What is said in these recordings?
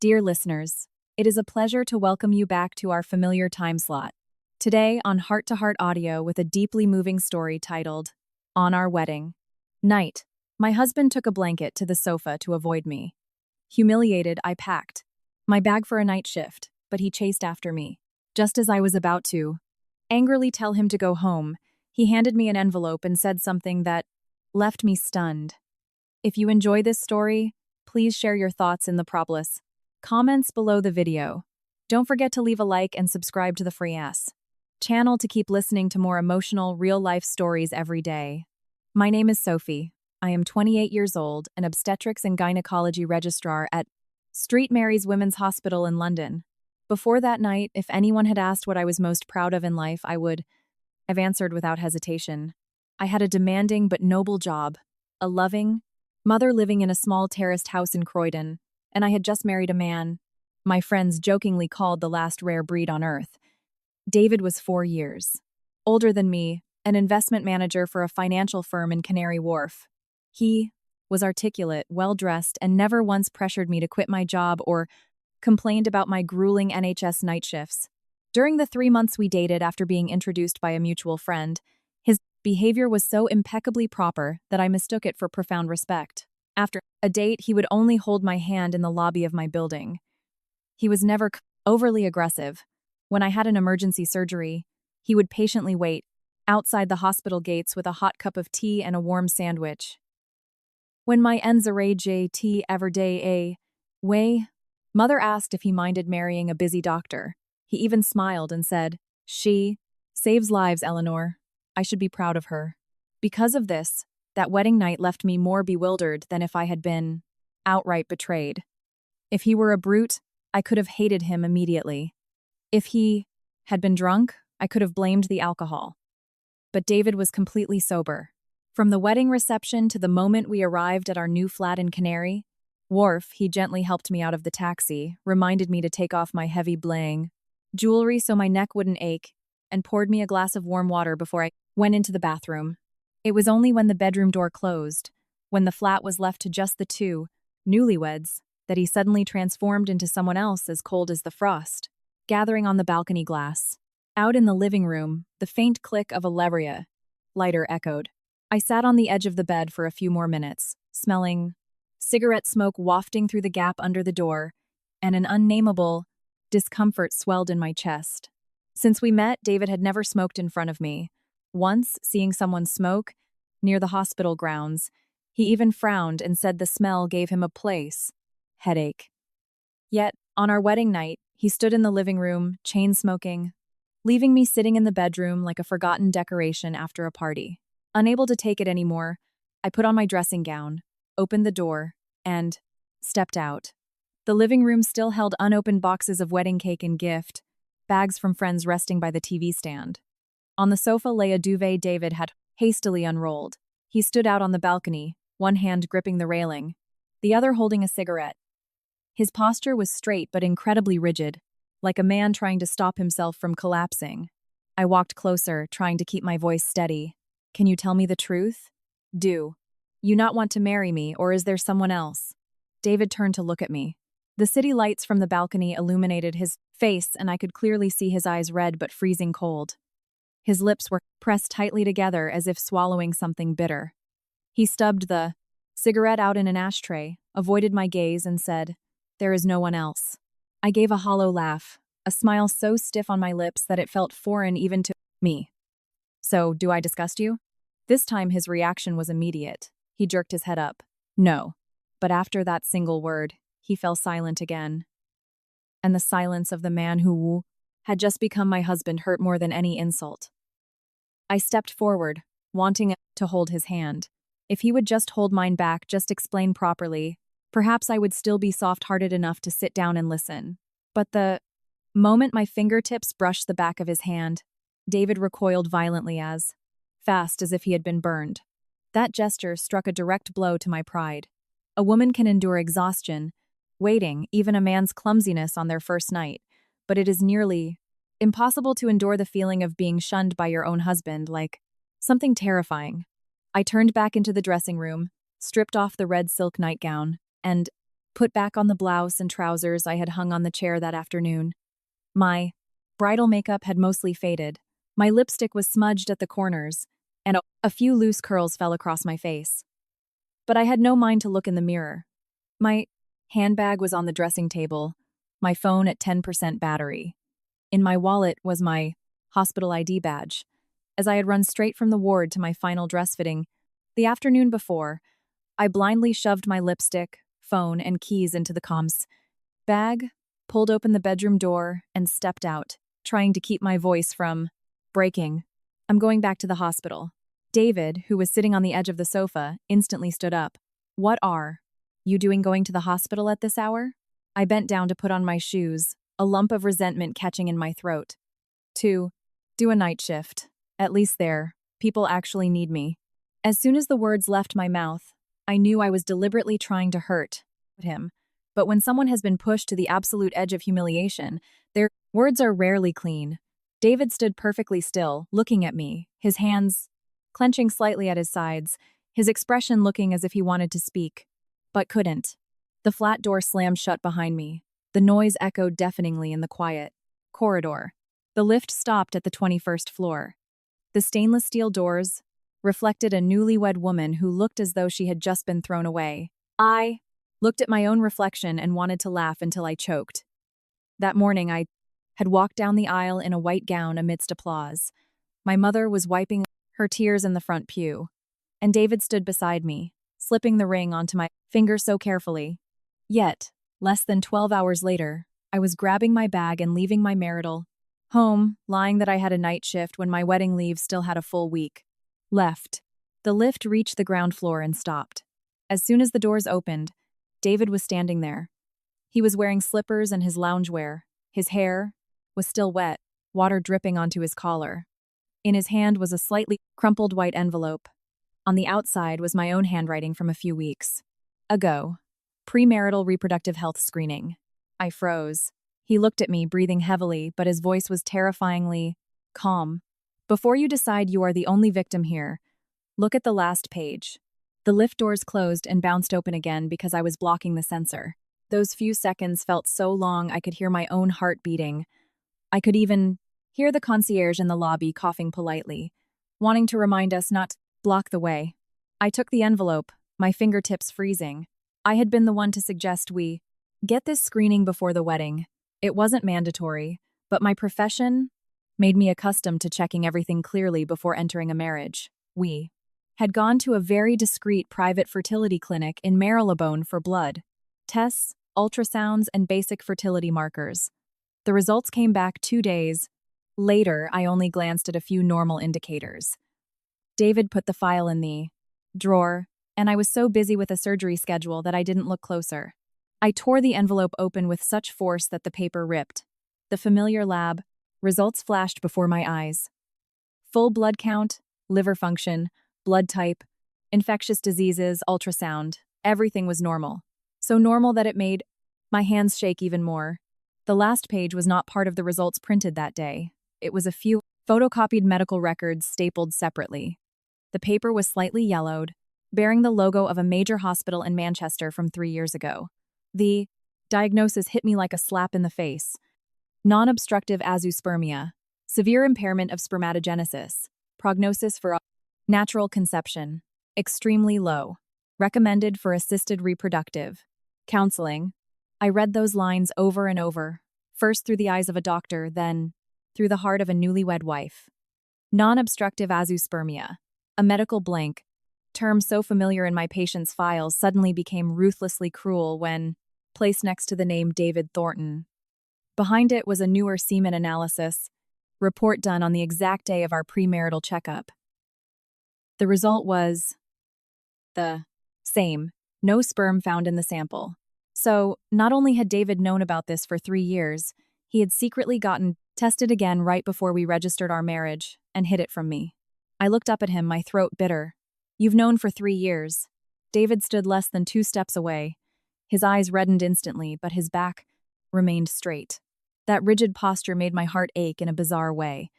Dear listeners, it is a pleasure to welcome you back to our familiar time slot. Today on Heart to Heart Audio with a deeply moving story titled, On Our Wedding Night. My husband took a blanket to the sofa to avoid me. Humiliated, I packed my bag for a night shift, but he chased after me. Just as I was about to angrily tell him to go home, he handed me an envelope and said something that left me stunned. If you enjoy this story, please share your thoughts in the propolis comments below the video. Don't forget to leave a like and subscribe to the Free Ass channel to keep listening to more emotional, real-life stories every day. My name is Sophie. I am 28 years old, an obstetrics and gynecology registrar at St. Mary's Women's Hospital in London. Before that night, if anyone had asked what I was most proud of in life, I would have answered without hesitation. I had a demanding but noble job, a loving mother living in a small terraced house in Croydon, and I had just married a man my friends jokingly called the last rare breed on earth. David was 4 years older than me, an investment manager for a financial firm in Canary Wharf. He was articulate, well-dressed, and never once pressured me to quit my job or complained about my grueling NHS night shifts. During the 3 months we dated after being introduced by a mutual friend, his behavior was so impeccably proper that I mistook it for profound respect. After a date, he would only hold my hand in the lobby of my building. He was never overly aggressive. When I had an emergency surgery, he would patiently wait outside the hospital gates with a hot cup of tea and a warm sandwich. When my NZRAJT Everyday A way, mother asked if he minded marrying a busy doctor. He even smiled and said, "She saves lives, Eleanor. I should be proud of her." Because of this, that wedding night left me more bewildered than if I had been outright betrayed. If he were a brute, I could have hated him immediately. If he had been drunk, I could have blamed the alcohol. But David was completely sober. From the wedding reception to the moment we arrived at our new flat in Canary Wharf, he gently helped me out of the taxi, reminded me to take off my heavy bling jewelry so my neck wouldn't ache, and poured me a glass of warm water before I went into the bathroom. It was only when the bedroom door closed, when the flat was left to just the two newlyweds, that he suddenly transformed into someone else as cold as the frost, gathering on the balcony glass. Out in the living room, the faint click of a Levria lighter echoed. I sat on the edge of the bed for a few more minutes, smelling cigarette smoke wafting through the gap under the door, and an unnameable discomfort swelled in my chest. Since we met, David had never smoked in front of me. Once, seeing someone smoke near the hospital grounds, he even frowned and said the smell gave him a headache. Yet, on our wedding night, he stood in the living room, chain-smoking, leaving me sitting in the bedroom like a forgotten decoration after a party. Unable to take it anymore, I put on my dressing gown, opened the door, and stepped out. The living room still held unopened boxes of wedding cake and gift, bags from friends resting by the TV stand. On the sofa lay a duvet David had hastily unrolled. He stood out on the balcony, one hand gripping the railing, the other holding a cigarette. His posture was straight but incredibly rigid, like a man trying to stop himself from collapsing. I walked closer, trying to keep my voice steady. "Can you tell me the truth? Do you not want to marry me, or is there someone else?" David turned to look at me. The city lights from the balcony illuminated his face, and I could clearly see his eyes red but freezing cold. His lips were pressed tightly together as if swallowing something bitter. He stubbed the cigarette out in an ashtray, avoided my gaze, and said, "There is no one else." I gave a hollow laugh, a smile so stiff on my lips that it felt foreign even to me. "So, do I disgust you?" This time his reaction was immediate. He jerked his head up. "No." But after that single word, he fell silent again. And the silence of the man who had just become my husband hurt more than any insult. I stepped forward, wanting to hold his hand. If he would just hold mine back, just explain properly, perhaps I would still be soft-hearted enough to sit down and listen. But the moment my fingertips brushed the back of his hand, David recoiled violently fast as if he had been burned. That gesture struck a direct blow to my pride. A woman can endure exhaustion, waiting, even a man's clumsiness on their first night, but it is nearly impossible to endure the feeling of being shunned by your own husband, like something terrifying. I turned back into the dressing room, stripped off the red silk nightgown, and put back on the blouse and trousers I had hung on the chair that afternoon. My bridal makeup had mostly faded. My lipstick was smudged at the corners, and a few loose curls fell across my face. But I had no mind to look in the mirror. My handbag was on the dressing table, my phone at 10% battery. In my wallet was my hospital ID badge, as I had run straight from the ward to my final dress fitting. The afternoon before, I blindly shoved my lipstick, phone, and keys into the comms bag, pulled open the bedroom door, and stepped out, trying to keep my voice from breaking. I'm going back to the hospital. David, who was sitting on the edge of the sofa, instantly stood up. What are you doing going to the hospital at this hour? I bent down to put on my shoes, a lump of resentment catching in my throat. To do a night shift. At least there, people actually need me. As soon as the words left my mouth, I knew I was deliberately trying to hurt him. But when someone has been pushed to the absolute edge of humiliation, their words are rarely clean. David stood perfectly still, looking at me, his hands clenching slightly at his sides, his expression looking as if he wanted to speak, but couldn't. The flat door slammed shut behind me. The noise echoed deafeningly in the quiet corridor. The lift stopped at the 21st floor. The stainless steel doors reflected a newlywed woman who looked as though she had just been thrown away. I looked at my own reflection and wanted to laugh until I choked. That morning, I had walked down the aisle in a white gown amidst applause. My mother was wiping her tears in the front pew, and David stood beside me, slipping the ring onto my finger so carefully. Yet, less than 12 hours later, I was grabbing my bag and leaving my marital home, lying that I had a night shift when my wedding leave still had a full week left. The lift reached the ground floor and stopped. As soon as the doors opened, David was standing there. He was wearing slippers and his loungewear. His hair was still wet, water dripping onto his collar. In his hand was a slightly crumpled white envelope. On the outside was my own handwriting from a few weeks ago. Premarital reproductive health screening. I froze. He looked at me, breathing heavily, but his voice was terrifyingly calm. Before you decide you are the only victim here, look at the last page. The lift doors closed and bounced open again because I was blocking the sensor. Those few seconds felt so long I could hear my own heart beating. I could even hear the concierge in the lobby coughing politely, wanting to remind us not to block the way. I took the envelope, my fingertips freezing. I had been the one to suggest we get this screening before the wedding. It wasn't mandatory, but my profession made me accustomed to checking everything clearly before entering a marriage. We had gone to a very discreet private fertility clinic in Marylebone for blood tests, ultrasounds, and basic fertility markers. The results came back 2 days later. I only glanced at a few normal indicators. David put the file in the drawer, and I was so busy with a surgery schedule that I didn't look closer. I tore the envelope open with such force that the paper ripped. The familiar lab results flashed before my eyes. Full blood count, liver function, blood type, infectious diseases, ultrasound. Everything was normal. So normal that it made my hands shake even more. The last page was not part of the results printed that day. It was a few photocopied medical records stapled separately. The paper was slightly yellowed, bearing the logo of a major hospital in Manchester from 3 years ago. The diagnosis hit me like a slap in the face. Non-obstructive azoospermia, severe impairment of spermatogenesis, prognosis for natural conception, extremely low, recommended for assisted reproductive counseling. I read those lines over and over, first through the eyes of a doctor, then through the heart of a newlywed wife. Non-obstructive azoospermia, a medical blank, term so familiar in my patient's files, suddenly became ruthlessly cruel when placed next to the name David Thornton. Behind it was a newer semen analysis report done on the exact day of our premarital checkup. The result was the same, no sperm found in the sample. So, not only had David known about this for 3 years, he had secretly gotten tested again right before we registered our marriage and hid it from me. I looked up at him, my throat bitter. You've known for 3 years. David stood less than 2 steps away. His eyes reddened instantly, but his back remained straight. That rigid posture made my heart ache in a bizarre way.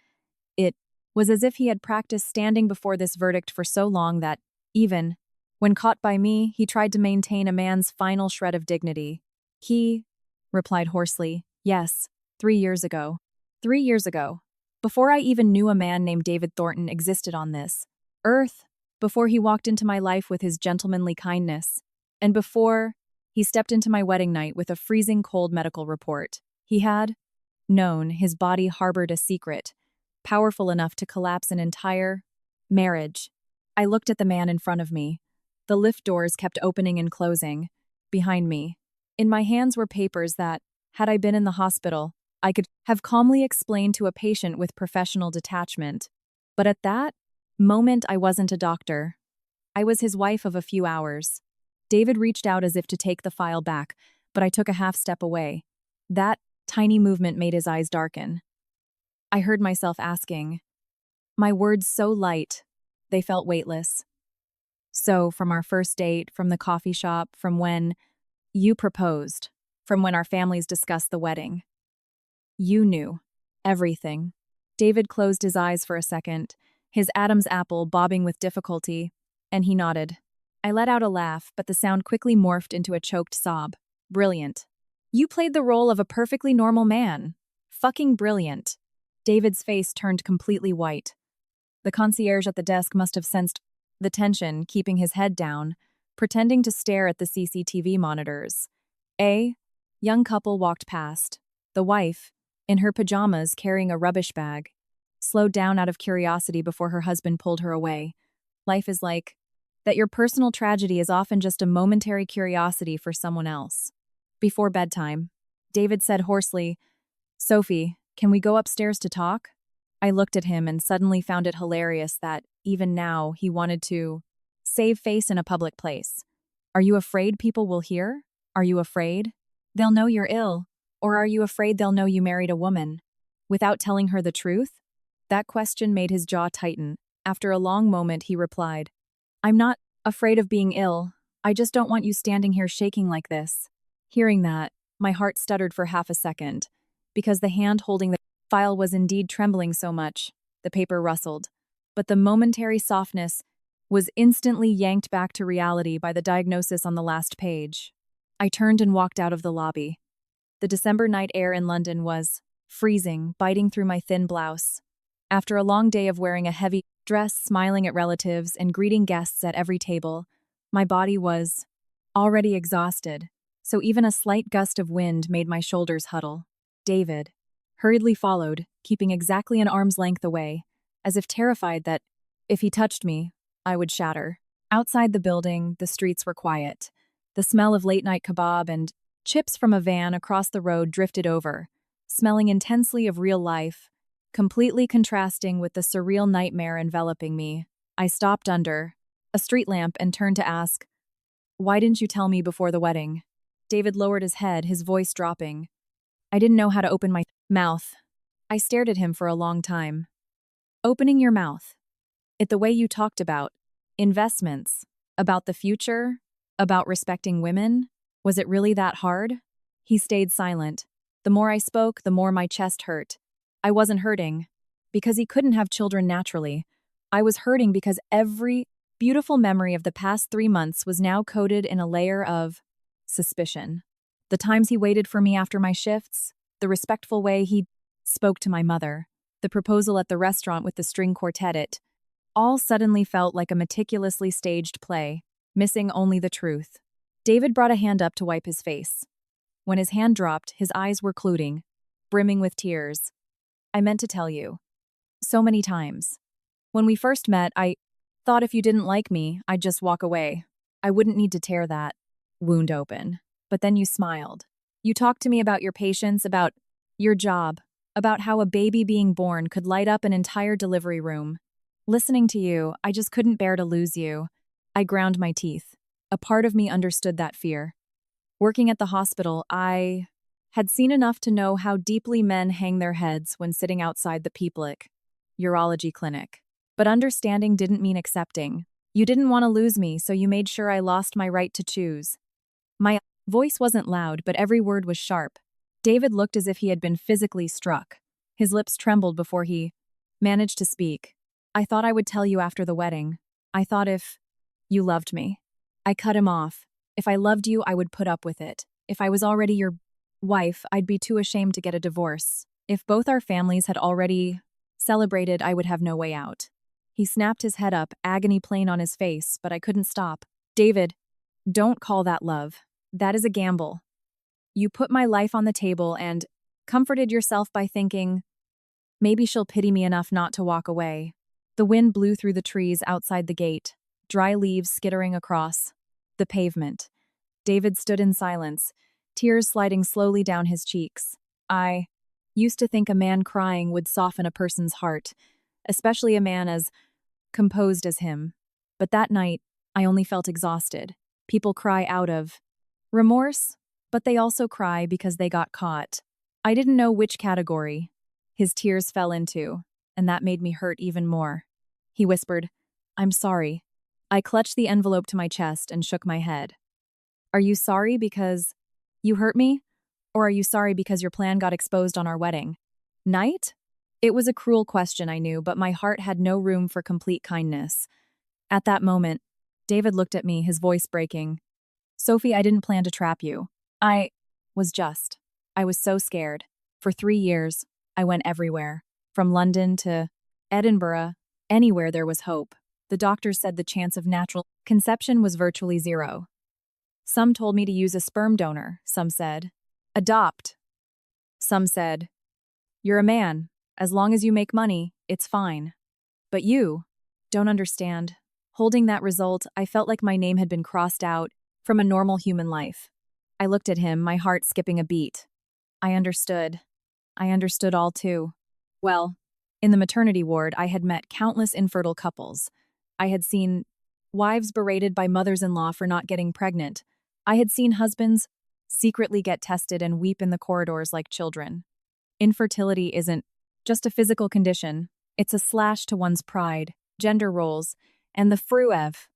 It was as if he had practiced standing before this verdict for so long that, even When caught by me, he tried to maintain a man's final shred of dignity. He replied hoarsely, "Yes, 3 years ago. 3 years ago. Before I even knew a man named David Thornton existed on this earth, before he walked into my life with his gentlemanly kindness, and before he stepped into my wedding night with a freezing cold medical report. He had known his body harbored a secret, powerful enough to collapse an entire marriage." I looked at the man in front of me. The lift doors kept opening and closing behind me. In my hands were papers that, had I been in the hospital, I could have calmly explained to a patient with professional detachment. But at that moment, I wasn't a doctor. I was his wife of a few hours. David reached out as if to take the file back, but I took a half step away. That tiny movement made his eyes darken. I heard myself asking, my words so light, they felt weightless. "So, from our first date, from the coffee shop, from when you proposed, from when our families discussed the wedding, you knew everything." David closed his eyes for a second, his Adam's apple bobbing with difficulty, and he nodded. I let out a laugh, but the sound quickly morphed into a choked sob. "Brilliant. You played the role of a perfectly normal man. Fucking brilliant." David's face turned completely white. The concierge at the desk must have sensed the tension, keeping his head down, pretending to stare at the CCTV monitors. A young couple walked past. The wife, in her pajamas carrying a rubbish bag, slowed down out of curiosity before her husband pulled her away. Life is like that. Your personal tragedy is often just a momentary curiosity for someone else. Before bedtime, David said hoarsely, "Sophie, can we go upstairs to talk?" I looked at him and suddenly found it hilarious that, even now, he wanted to save face in a public place. "Are you afraid people will hear? Are you afraid they'll know you're ill? Or are you afraid they'll know you married a woman without telling her the truth?" That question made his jaw tighten. After a long moment, he replied, "I'm not afraid of being ill. I just don't want you standing here shaking like this." Hearing that, my heart stuttered for half a second, because the hand holding the file was indeed trembling so much. The paper rustled, but the momentary softness was instantly yanked back to reality by the diagnosis on the last page. I turned and walked out of the lobby. The December night air in London was freezing, biting through my thin blouse. After a long day of wearing a heavy dress, smiling at relatives, and greeting guests at every table, my body was already exhausted, so even a slight gust of wind made my shoulders huddle. David hurriedly followed, keeping exactly an arm's length away, as if terrified that, if he touched me, I would shatter. Outside the building, the streets were quiet. The smell of late-night kebab and chips from a van across the road drifted over, smelling intensely of real life, completely contrasting with the surreal nightmare enveloping me. I stopped under a street lamp and turned to ask, "Why didn't you tell me before the wedding?" David lowered his head, his voice dropping. I didn't know how to open my mouth. I stared at him for a long time. "Opening your mouth? It the way you talked about investments, about the future, about respecting women? Was it really that hard?" He stayed silent. The more I spoke, the more my chest hurt. I wasn't hurting because he couldn't have children naturally. I was hurting because every beautiful memory of the past 3 months was now coated in a layer of suspicion. The times he waited for me after my shifts, the respectful way he spoke to my mother, the proposal at the restaurant with the string quartet, it all suddenly felt like a meticulously staged play, missing only the truth. David brought a hand up to wipe his face. When his hand dropped, his eyes were clouding, brimming with tears. "I meant to tell you. So many times. When we first met, I thought if you didn't like me, I'd just walk away. I wouldn't need to tear that wound open. But then you smiled. You talked to me about your patients, about your job, about how a baby being born could light up an entire delivery room. Listening to you, I just couldn't bear to lose you." I ground my teeth. A part of me understood that fear. Working at the hospital, I had seen enough to know how deeply men hang their heads when sitting outside the PEEPLIC urology clinic. But understanding didn't mean accepting. You didn't want to lose me, so you made sure I lost my right to choose. My voice wasn't loud, but every word was sharp. David looked as if he had been physically struck. His lips trembled before he managed to speak. "I thought I would tell you after the wedding. I thought if you loved me, I cut him off. If I loved you, I would put up with it. If I was already your wife, I'd be too ashamed to get a divorce. If both our families had already celebrated, I would have no way out. He snapped his head up, agony plain on his face, but I couldn't stop. David, don't call that love. That is a gamble. You put my life on the table and comforted yourself by thinking, maybe she'll pity me enough not to walk away. The wind blew through the trees outside the gate, dry leaves skittering across the pavement. David stood in silence, tears sliding slowly down his cheeks. I used to think a man crying would soften a person's heart, especially a man as composed as him. But that night, I only felt exhausted. People cry out of remorse, but they also cry because they got caught. I didn't know which category his tears fell into, and that made me hurt even more. He whispered, "I'm sorry." I clutched the envelope to my chest and shook my head. Are you sorry because you hurt me? Or are you sorry because your plan got exposed on our wedding night? It was a cruel question, I knew, but my heart had no room for complete kindness. At that moment, David looked at me, his voice breaking. Sophie, I didn't plan to trap you. I was so scared. For 3 years, I went everywhere, from London to Edinburgh, anywhere there was hope. The doctors said the chance of natural conception was virtually zero. Some told me to use a sperm donor, some said, adopt. Some said, you're a man. As long as you make money, it's fine. But you don't understand. Holding that result, I felt like my name had been crossed out from a normal human life. I looked at him, my heart skipping a beat. I understood. I understood all too. Well, in the maternity ward, I had met countless infertile couples. I had seen wives berated by mothers-in-law for not getting pregnant. I had seen husbands secretly get tested and weep in the corridors like children. Infertility isn't just a physical condition. It's a slash to one's pride, gender roles, and the fruev,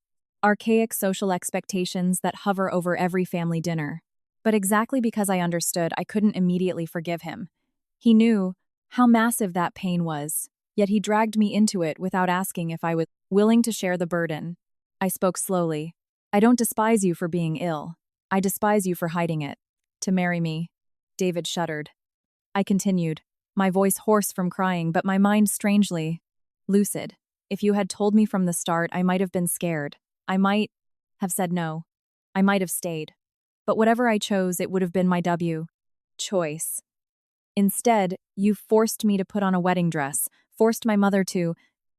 archaic social expectations that hover over every family dinner. But exactly because I understood, I couldn't immediately forgive him. He knew how massive that pain was, yet he dragged me into it without asking if I was willing to share the burden. I spoke slowly. I don't despise you for being ill. I despise you for hiding it. To marry me. David shuddered. I continued, my voice hoarse from crying, but my mind strangely lucid. If you had told me from the start, I might have been scared. I might have said no. I might have stayed. But whatever I chose, it would have been my choice. Instead, you forced me to put on a wedding dress, forced my mother to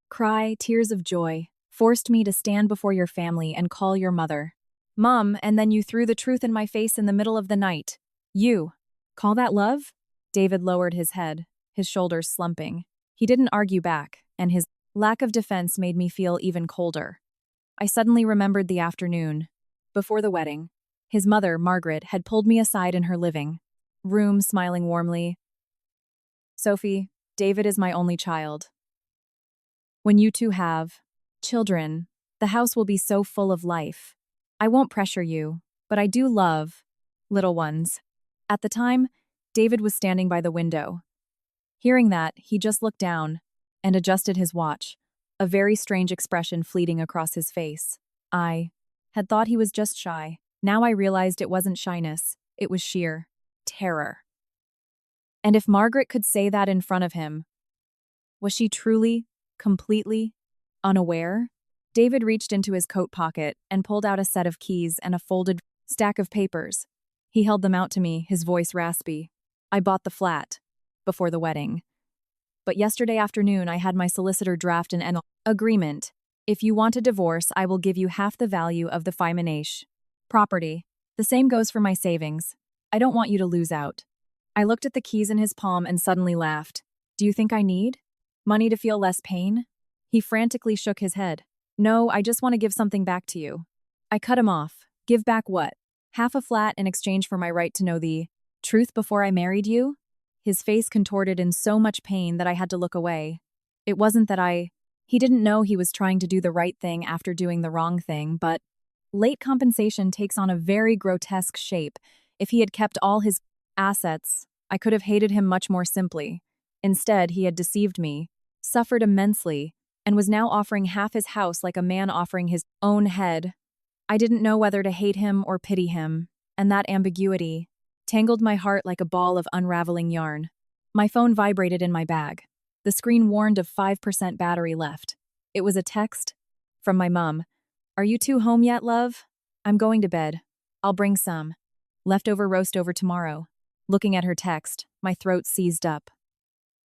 cry tears of joy, forced me to stand before your family and call your mother Mom, and then you threw the truth in my face in the middle of the night. You call that love? David lowered his head, his shoulders slumping. He didn't argue back, and his lack of defense made me feel even colder. I suddenly remembered the afternoon before the wedding. His mother, Margaret, had pulled me aside in her living room, smiling warmly. Sophie, David is my only child. When you two have children, the house will be so full of life. I won't pressure you, but I do love little ones. At the time, David was standing by the window. Hearing that, he just looked down and adjusted his watch, a very strange expression fleeting across his face. I had thought he was just shy. Now I realized it wasn't shyness, it was sheer terror. And if Margaret could say that in front of him, was she truly, completely unaware? David reached into his coat pocket and pulled out a set of keys and a folded stack of papers. He held them out to me, his voice raspy. I bought the flat before the wedding. But yesterday afternoon, I had my solicitor draft an agreement. If you want a divorce, I will give you half the value of the Fimenage property. The same goes for my savings. I don't want you to lose out. I looked at the keys in his palm and suddenly laughed. Do you think I need money to feel less pain? He frantically shook his head. No, I just want to give something back to you. I cut him off. Give back what? Half a flat in exchange for my right to know the truth before I married you? His face contorted in so much pain that I had to look away. It wasn't that he didn't know he was trying to do the right thing after doing the wrong thing, but late compensation takes on a very grotesque shape. If he had kept all his assets, I could have hated him much more simply. Instead, he had deceived me, suffered immensely, and was now offering half his house like a man offering his own head. I didn't know whether to hate him or pity him, and that ambiguity tangled my heart like a ball of unraveling yarn. My phone vibrated in my bag. The screen warned of 5% battery left. It was a text from my mum. "Are you two home yet, love? I'm going to bed. I'll bring some. Leftover roast over tomorrow." Looking at her text, my throat seized up.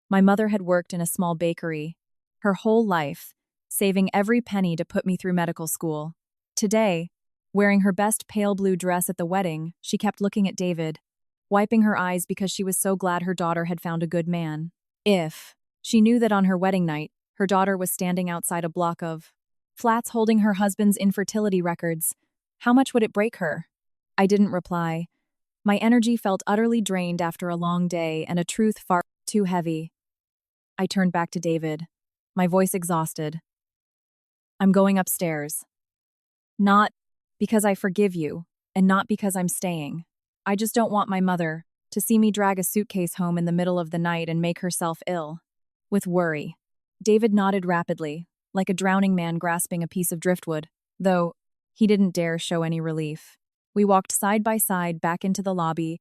My mother had worked in a small bakery her whole life, saving every penny to put me through medical school. Today, wearing her best pale blue dress at the wedding, she kept looking at David, wiping her eyes because she was so glad her daughter had found a good man. She knew that on her wedding night, her daughter was standing outside a block of flats holding her husband's infertility records. How much would it break her? I didn't reply. My energy felt utterly drained after a long day and a truth far too heavy. I turned back to David, my voice exhausted. "I'm going upstairs. Not because I forgive you, and not because I'm staying. I just don't want my mother to see me drag a suitcase home in the middle of the night and make herself ill with worry." David nodded rapidly, like a drowning man grasping a piece of driftwood, though he didn't dare show any relief. We walked side by side back into the lobby,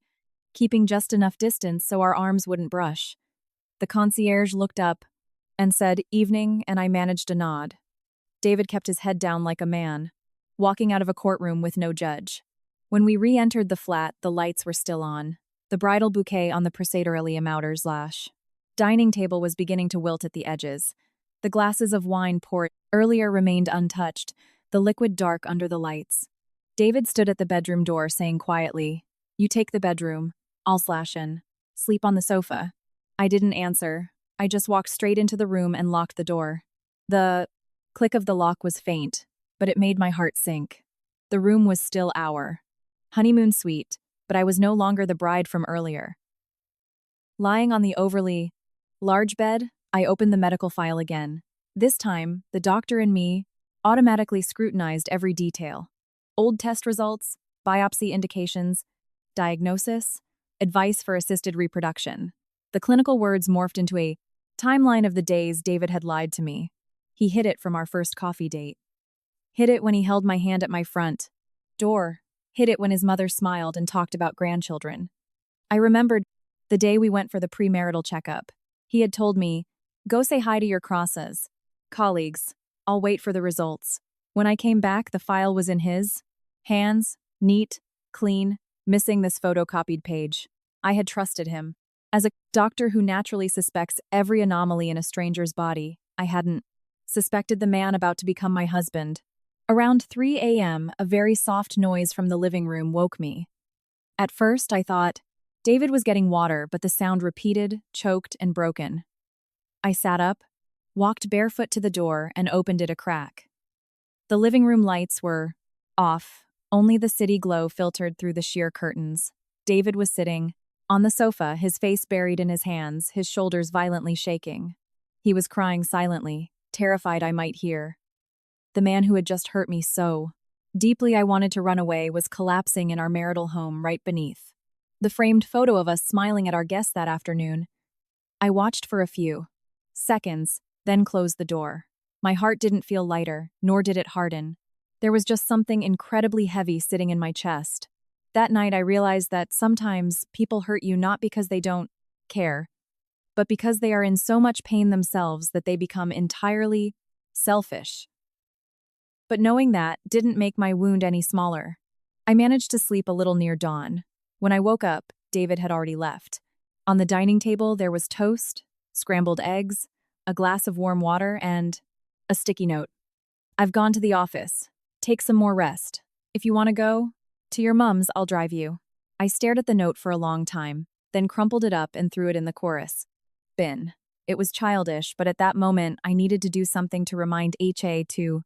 keeping just enough distance so our arms wouldn't brush. The concierge looked up and said, "Evening," and I managed a nod. David kept his head down like a man, walking out of a courtroom with no judge. When we re-entered the flat, the lights were still on, the bridal bouquet on the procedurally Mouterslash. Dining table was beginning to wilt at the edges. The glasses of wine poured earlier remained untouched, the liquid dark under the lights. David stood at the bedroom door, saying quietly, "You take the bedroom. I'll slash in. Sleep on the sofa." I didn't answer. I just walked straight into the room and locked the door. The click of the lock was faint, but it made my heart sink. The room was still our honeymoon suite, but I was no longer the bride from earlier. Lying on the overly large bed, I opened the medical file again. This time, the doctor and me automatically scrutinized every detail. Old test results, biopsy indications, diagnosis, advice for assisted reproduction. The clinical words morphed into a timeline of the days David had lied to me. He hid it from our first coffee date. Hid it when he held my hand at my front door. Hid it when his mother smiled and talked about grandchildren. I remembered the day we went for the premarital checkup. He had told me, "Go say hi to your crosses colleagues. I'll wait for the results." When I came back, the file was in his hands, neat, clean, missing this photocopied page. I had trusted him. As a doctor who naturally suspects every anomaly in a stranger's body, I hadn't suspected the man about to become my husband. Around 3 a.m., a very soft noise from the living room woke me. At first, I thought David was getting water, but the sound repeated, choked, and broken. I sat up, walked barefoot to the door, and opened it a crack. The living room lights were off, only the city glow filtered through the sheer curtains. David was sitting on the sofa, his face buried in his hands, his shoulders violently shaking. He was crying silently, terrified I might hear. The man who had just hurt me so deeply I wanted to run away was collapsing in our marital home right beneath. The framed photo of us smiling at our guests that afternoon. I watched for a few seconds, then closed the door. My heart didn't feel lighter, nor did it harden. There was just something incredibly heavy sitting in my chest. That night I realized that sometimes people hurt you not because they don't care, but because they are in so much pain themselves that they become entirely selfish. But knowing that didn't make my wound any smaller. I managed to sleep a little near dawn. When I woke up, David had already left. On the dining table there was toast, scrambled eggs, a glass of warm water, and a sticky note. "I've gone to the office. Take some more rest. If you want to go to your mum's, I'll drive you." I stared at the note for a long time, then crumpled it up and threw it in the chorus bin. It was childish, but at that moment I needed to do something to remind to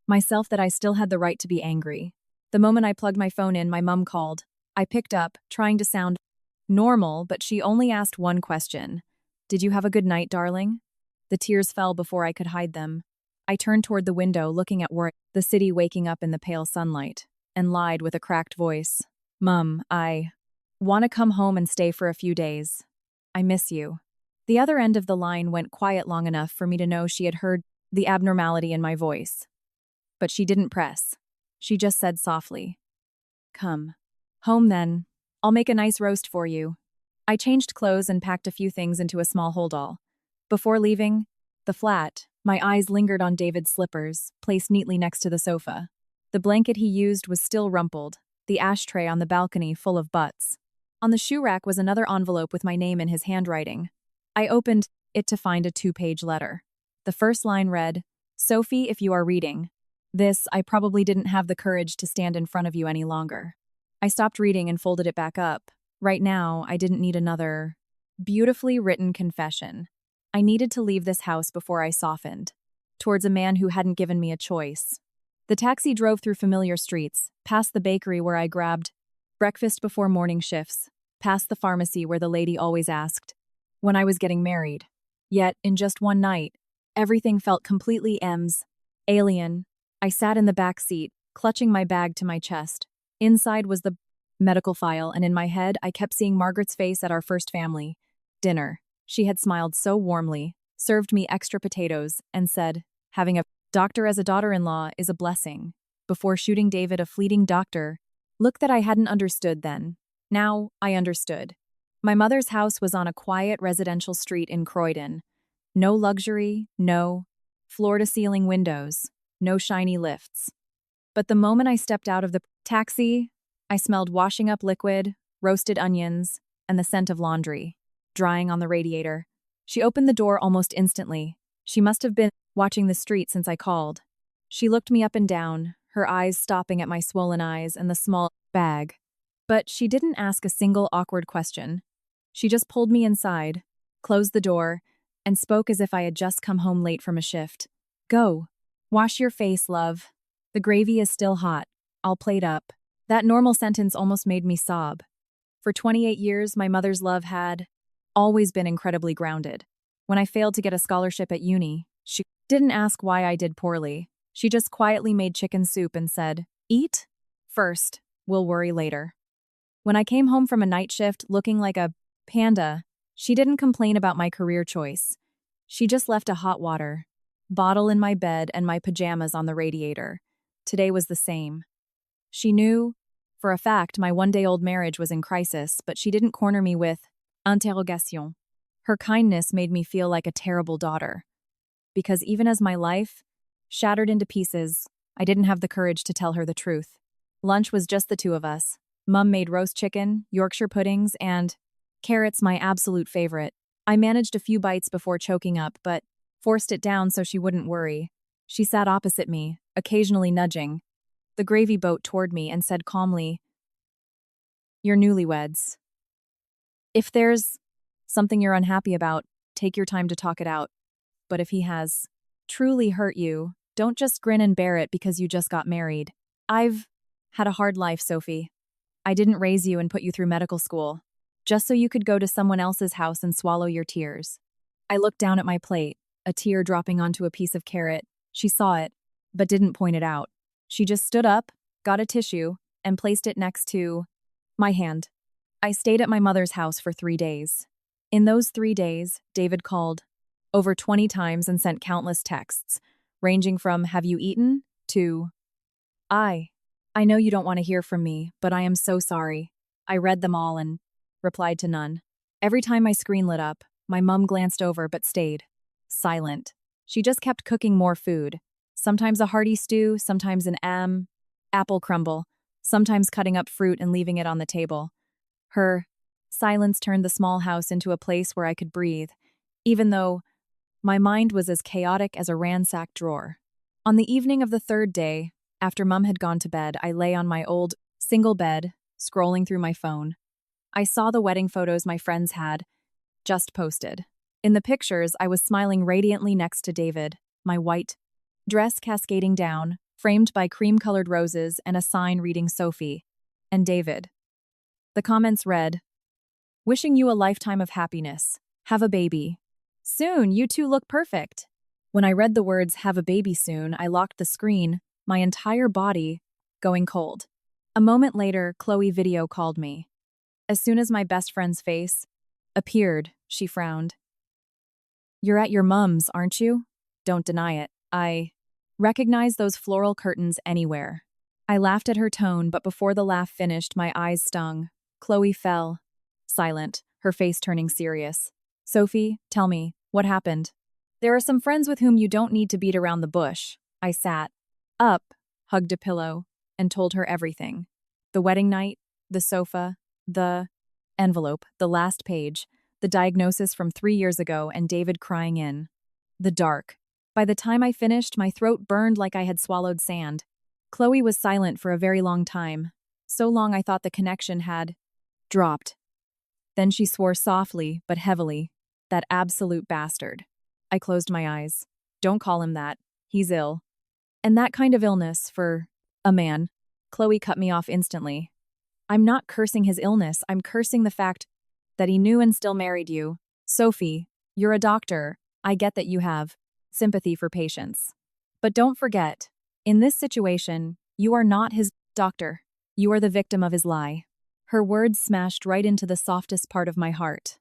myself that I still had the right to be angry. The moment I plugged my phone in, my mum called. I picked up, trying to sound normal, but she only asked one question. "Did you have a good night, darling?" The tears fell before I could hide them. I turned toward the window, looking at the city waking up in the pale sunlight, and lied with a cracked voice. "Mum, I want to come home and stay for a few days. I miss you." The other end of the line went quiet long enough for me to know she had heard the abnormality in my voice. But she didn't press. She just said softly, "Come. Home then. I'll make a nice roast for you." I changed clothes and packed a few things into a small hold-all. Before leaving the flat, my eyes lingered on David's slippers, placed neatly next to the sofa. The blanket he used was still rumpled, the ashtray on the balcony full of butts. On the shoe rack was another envelope with my name in his handwriting. I opened it to find a 2-page letter. The first line read, "Sophie, if you are reading this, I probably didn't have the courage to stand in front of you any longer." I stopped reading and folded it back up. Right now, I didn't need another beautifully written confession. I needed to leave this house before I softened towards a man who hadn't given me a choice. The taxi drove through familiar streets, past the bakery where I grabbed breakfast before morning shifts, past the pharmacy where the lady always asked when I was getting married. Yet, in just one night, everything felt completely alien. I sat in the back seat, clutching my bag to my chest. Inside was the medical file, and in my head, I kept seeing Margaret's face at our first family dinner. She had smiled so warmly, served me extra potatoes, and said, "Having a doctor as a daughter-in-law is a blessing." Before shooting David a fleeting doctor look that I hadn't understood then. Now I understood. My mother's house was on a quiet residential street in Croydon. No luxury, no floor-to-ceiling windows, no shiny lifts. But the moment I stepped out of the taxi, I smelled washing up liquid, roasted onions, and the scent of laundry, drying on the radiator. She opened the door almost instantly. She must have been watching the street since I called. She looked me up and down, her eyes stopping at my swollen eyes and the small bag. But she didn't ask a single awkward question. She just pulled me inside, closed the door, and spoke as if I had just come home late from a shift. "Go. Wash your face, love. The gravy is still hot. I'll plate up." That normal sentence almost made me sob. For 28 years, my mother's love had always been incredibly grounded. When I failed to get a scholarship at uni, she didn't ask why I did poorly. She just quietly made chicken soup and said, "Eat first, we'll worry later." When I came home from a night shift looking like a panda, she didn't complain about my career choice. She just left a hot water bottle in my bed and my pajamas on the radiator. Today was the same. She knew, for a fact, my one-day-old marriage was in crisis, but she didn't corner me with interrogation. Her kindness made me feel like a terrible daughter. Because even as my life shattered into pieces, I didn't have the courage to tell her the truth. Lunch was just the two of us. Mum made roast chicken, Yorkshire puddings, and carrots, my absolute favorite. I managed a few bites before choking up, but forced it down so she wouldn't worry. She sat opposite me, occasionally nudging the gravy boat toward me and said calmly, "You're newlyweds. If there's something you're unhappy about, take your time to talk it out. But if he has truly hurt you, don't just grin and bear it because you just got married. I've had a hard life, Sophie. I didn't raise you and put you through medical school, just so you could go to someone else's house and swallow your tears." I looked down at my plate, a tear dropping onto a piece of carrot. She saw it, but didn't point it out. She just stood up, got a tissue, and placed it next to my hand. I stayed at my mother's house for 3 days. In those 3 days, David called over 20 times and sent countless texts, ranging from "Have you eaten?" to I know you don't want to hear from me, but I am so sorry." I read them all and replied to none. Every time my screen lit up, my mum glanced over but stayed silent. She just kept cooking more food. Sometimes a hearty stew, sometimes an apple crumble, sometimes cutting up fruit and leaving it on the table. Her silence turned the small house into a place where I could breathe, even though my mind was as chaotic as a ransacked drawer. On the evening of the 3rd day, after Mum had gone to bed, I lay on my old single bed, scrolling through my phone. I saw the wedding photos my friends had just posted. In the pictures, I was smiling radiantly next to David, my white dress cascading down, framed by cream-colored roses and a sign reading Sophie, and David. The comments read, "Wishing you a lifetime of happiness. Have a baby. Soon, you two look perfect." When I read the words "have a baby soon," I locked the screen, my entire body going cold. A moment later, Chloe video called me. As soon as my best friend's face appeared, she frowned. "You're at your mum's, aren't you?" "Don't deny it. I recognize those floral curtains anywhere." I laughed at her tone, but before the laugh finished, my eyes stung. Chloe fell, silent, her face turning serious. Sophie, tell me, what happened? There are some friends with whom you don't need to beat around the bush. I sat up, hugged a pillow, and told her everything. The wedding night, the sofa, the envelope, the last page, the diagnosis from 3 years ago, and David crying in. The dark. By the time I finished, my throat burned like I had swallowed sand. Chloe was silent for a very long time. So long I thought the connection had dropped. Then she swore softly, but heavily. That absolute bastard. I closed my eyes. Don't call him that. He's ill. And that kind of illness, for a man. Chloe cut me off instantly. I'm not cursing his illness, I'm cursing the fact that he knew and still married you. Sophie, you're a doctor. I get that you have sympathy for patients. But don't forget, in this situation, you are not his doctor. You are the victim of his lie. Her words smashed right into the softest part of my heart.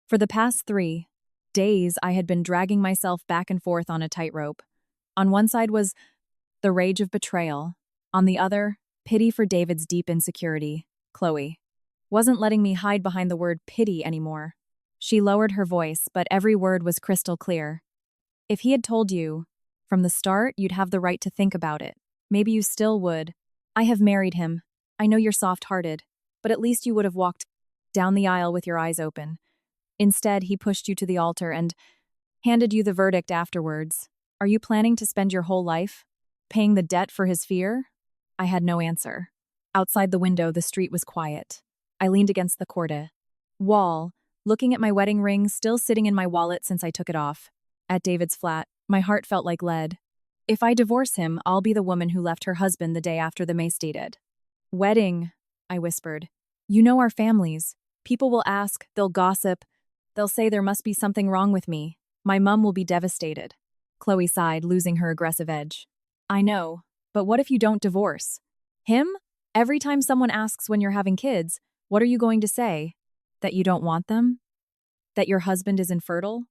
For the past 3 days, I had been dragging myself back and forth on a tightrope. On one side was the rage of betrayal. On the other, pity for David's deep insecurity. Chloe wasn't letting me hide behind the word pity anymore. She lowered her voice, but every word was crystal clear. If he had told you from the start, you'd have the right to think about it. Maybe you still would. I have married him. I know you're soft-hearted, but at least you would have walked down the aisle with your eyes open. Instead, he pushed you to the altar and handed you the verdict afterwards. Are you planning to spend your whole life paying the debt for his fear? I had no answer. Outside the window, the street was quiet. I leaned against the corda wall, looking at my wedding ring still sitting in my wallet since I took it off. At David's flat, my heart felt like lead. If I divorce him, I'll be the woman who left her husband the day after the Mace dated. Wedding, I whispered. You know our families. People will ask, they'll gossip, they'll say there must be something wrong with me. My mum will be devastated. Chloe sighed, losing her aggressive edge. I know, but what if you don't divorce? Him? Every time someone asks when you're having kids, what are you going to say? That you don't want them? That your husband is infertile?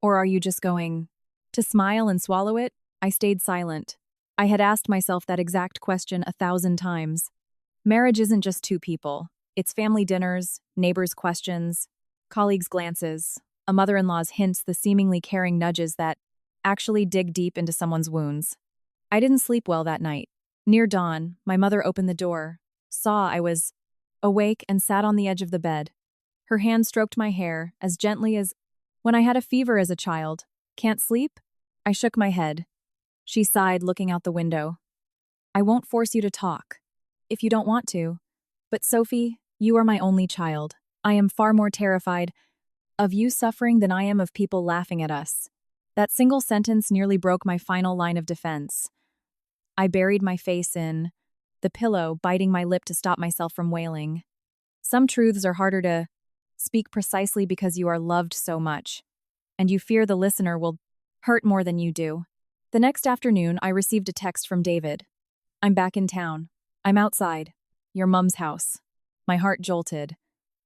Or are you just going to smile and swallow it? I stayed silent. I had asked myself that exact question 1,000 times. Marriage isn't just two people. It's family dinners, neighbors' questions, colleagues' glances, a mother-in-law's hints, the seemingly caring nudges that actually dig deep into someone's wounds. I didn't sleep well that night. Near dawn, my mother opened the door, saw I was awake, and sat on the edge of the bed. Her hand stroked my hair as gently as when I had a fever as a child. Can't sleep? I shook my head. She sighed, looking out the window. I won't force you to talk, if you don't want to. But Sophie, you are my only child. I am far more terrified of you suffering than I am of people laughing at us. That single sentence nearly broke my final line of defense. I buried my face in the pillow, biting my lip to stop myself from wailing. Some truths are harder to speak precisely because you are loved so much, and you fear the listener will hurt more than you do. The next afternoon, I received a text from David. I'm back in town. I'm outside. Your mum's house. My heart jolted.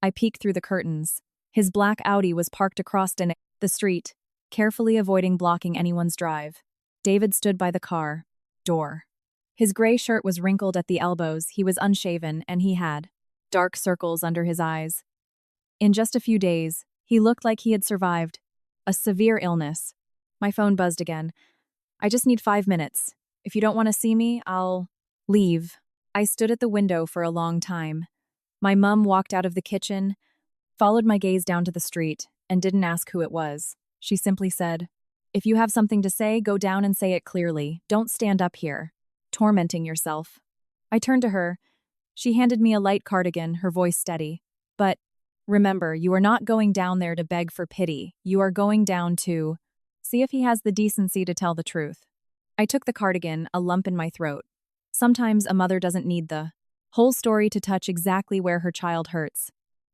I peeked through the curtains. His black Audi was parked across the street, carefully avoiding blocking anyone's drive. David stood by the car door. His gray shirt was wrinkled at the elbows, he was unshaven, and he had dark circles under his eyes. In just a few days, he looked like he had survived a severe illness. My phone buzzed again. I just need 5 minutes. If you don't want to see me, I'll leave. I stood at the window for a long time. My mum walked out of the kitchen, followed my gaze down to the street, and didn't ask who it was. She simply said, if you have something to say, go down and say it clearly. Don't stand up here, tormenting yourself. I turned to her. She handed me a light cardigan, her voice steady. But remember, you are not going down there to beg for pity. You are going down to see if he has the decency to tell the truth. I took the cardigan, a lump in my throat. Sometimes a mother doesn't need the whole story to touch exactly where her child hurts.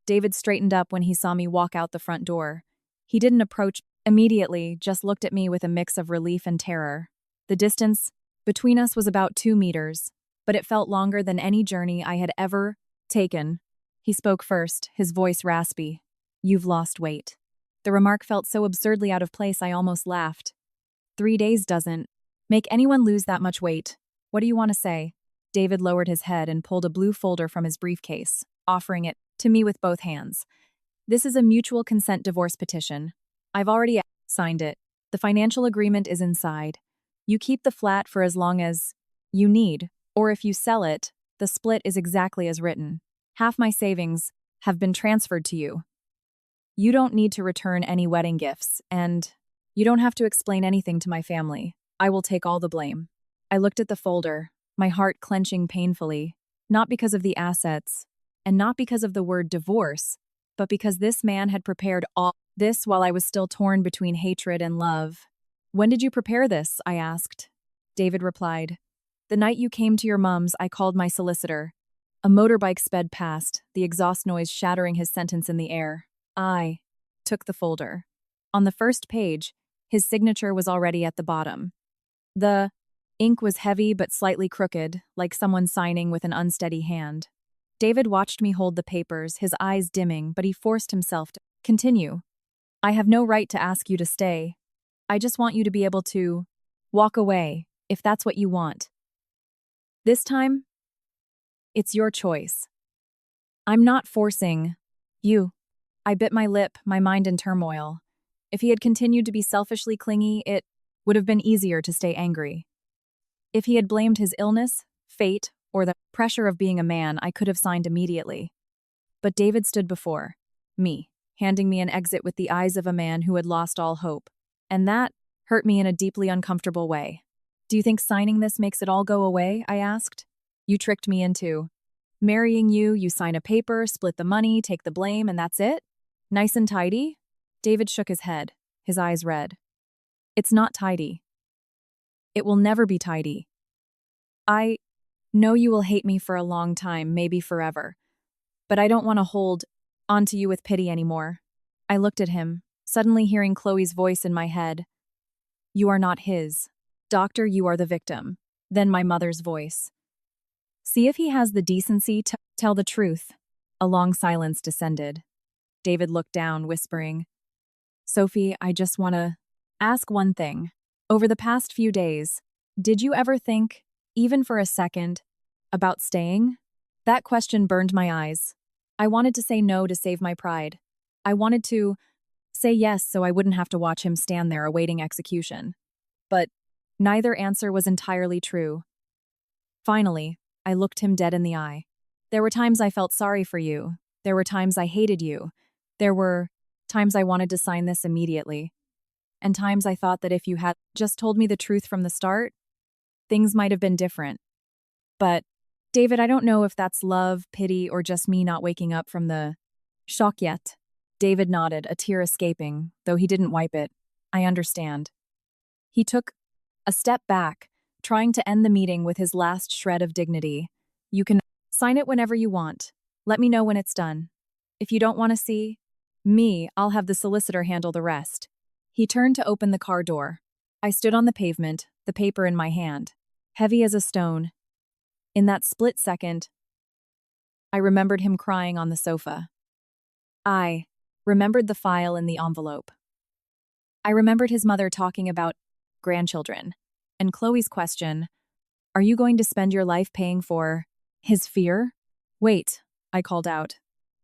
David straightened up when he saw me walk out the front door. He didn't approach immediately, just looked at me with a mix of relief and terror. The distance between us was about 2 meters, but it felt longer than any journey I had ever taken. He spoke first, his voice raspy. You've lost weight. The remark felt so absurdly out of place I almost laughed. 3 days doesn't make anyone lose that much weight. What do you want to say? David lowered his head and pulled a blue folder from his briefcase, offering it to me with both hands. This is a mutual consent divorce petition. I've already signed it. The financial agreement is inside. You keep the flat for as long as you need, or if you sell it, the split is exactly as written. Half my savings have been transferred to you. You don't need to return any wedding gifts, and you don't have to explain anything to my family. I will take all the blame. I looked at the folder, my heart clenching painfully, not because of the assets, and not because of the word divorce, but because this man had prepared all this while I was still torn between hatred and love. When did you prepare this? I asked. David replied. The night you came to your mum's, I called my solicitor. A motorbike sped past, the exhaust noise shattering his sentence in the air. I took the folder. On the first page, his signature was already at the bottom. The ink was heavy but slightly crooked, like someone signing with an unsteady hand. David watched me hold the papers, his eyes dimming, but he forced himself to continue. I have no right to ask you to stay. I just want you to be able to walk away, if that's what you want. This time, it's your choice. I'm not forcing you. I bit my lip, my mind in turmoil. If he had continued to be selfishly clingy, it would have been easier to stay angry. If he had blamed his illness, fate, or the pressure of being a man, I could have signed immediately. But David stood before me, handing me an exit with the eyes of a man who had lost all hope. And that hurt me in a deeply uncomfortable way. Do you think signing this makes it all go away? I asked. You tricked me into marrying you, you sign a paper, split the money, take the blame, and that's it? Nice and tidy? David shook his head, his eyes red. It's not tidy. It will never be tidy. I know you will hate me for a long time, maybe forever. But I don't want to hold on to you with pity anymore. I looked at him, suddenly hearing Chloe's voice in my head. You are not his. Doctor, you are the victim. Then my mother's voice. See if he has the decency to tell the truth. A long silence descended. David looked down, whispering, Sophie, I just want to ask one thing. Over the past few days, did you ever think, even for a second, about staying? That question burned my eyes. I wanted to say no to save my pride. I wanted to say yes so I wouldn't have to watch him stand there awaiting execution. But neither answer was entirely true. Finally, I looked him dead in the eye. There were times I felt sorry for you. There were times I hated you. There were times I wanted to sign this immediately. And times I thought that if you had just told me the truth from the start, things might have been different. But, David, I don't know if that's love, pity, or just me not waking up from the shock yet. David nodded, a tear escaping, though he didn't wipe it. I understand. He took a step back, trying to end the meeting with his last shred of dignity. You can sign it whenever you want. Let me know when it's done. If you don't want to see me, I'll have the solicitor handle the rest. He turned to open the car door. I stood on the pavement, the paper in my hand, heavy as a stone. In that split second, I remembered him crying on the sofa. I remembered the file in the envelope. I remembered his mother talking about grandchildren, and Chloe's question, are you going to spend your life paying for his fear? Wait, I called out.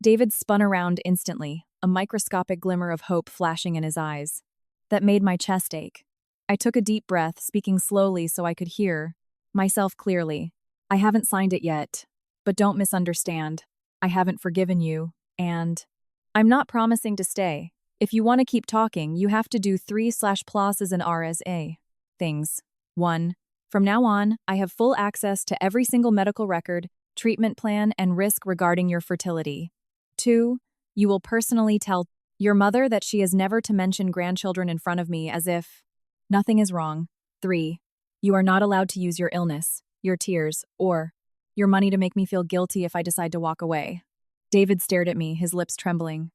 David spun around instantly, a microscopic glimmer of hope flashing in his eyes. That made my chest ache. I took a deep breath, speaking slowly so I could hear myself clearly. I haven't signed it yet, but don't misunderstand. I haven't forgiven you, and I'm not promising to stay. If you want to keep talking, you have to do 3/pluses and RSA things. 1. From now on, I have full access to every single medical record, treatment plan, and risk regarding your fertility. 2. You will personally tell your mother that she is never to mention grandchildren in front of me as if nothing is wrong. 3. You are not allowed to use your illness, your tears, or your money to make me feel guilty if I decide to walk away. David stared at me, his lips trembling.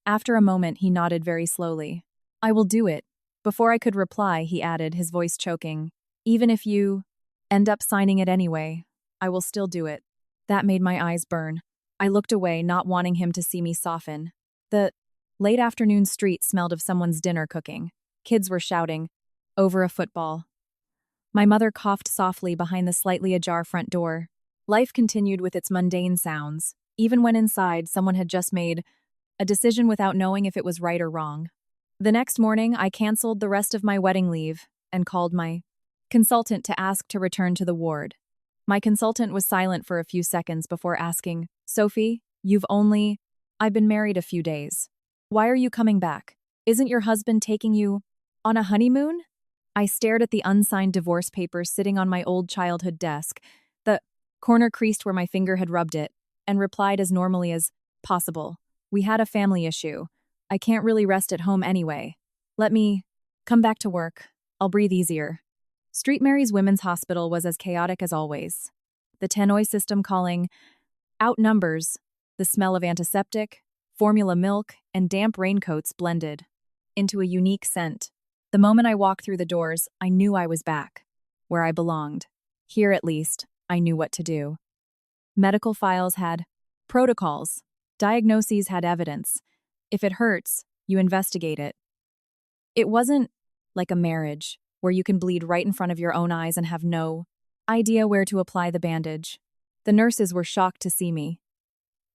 After a moment, he nodded very slowly. I will do it. Before I could reply, he added, his voice choking. Even if you end up signing it anyway, I will still do it. That made my eyes burn. I looked away, not wanting him to see me soften. The late afternoon street smelled of someone's dinner cooking. Kids were shouting over a football. My mother coughed softly behind the slightly ajar front door. Life continued with its mundane sounds, even when inside someone had just made a decision without knowing if it was right or wrong. The next morning, I canceled the rest of my wedding leave and called my consultant to ask to return to the ward. My consultant was silent for a few seconds before asking, "Sophie, I've been married a few days. Why are you coming back? Isn't your husband taking you on a honeymoon?" I stared at the unsigned divorce papers sitting on my old childhood desk, the corner creased where my finger had rubbed it, and replied as normally as possible. "We had a family issue. I can't really rest at home anyway. Let me come back to work. I'll breathe easier." Street Mary's Women's Hospital was as chaotic as always. The tannoy system calling out numbers, the smell of antiseptic, formula milk, and damp raincoats blended into a unique scent. The moment I walked through the doors, I knew I was back, where I belonged. Here, at least, I knew what to do. Medical files had protocols. Diagnoses had evidence. If it hurts, you investigate it. It wasn't like a marriage, where you can bleed right in front of your own eyes and have no idea where to apply the bandage. The nurses were shocked to see me.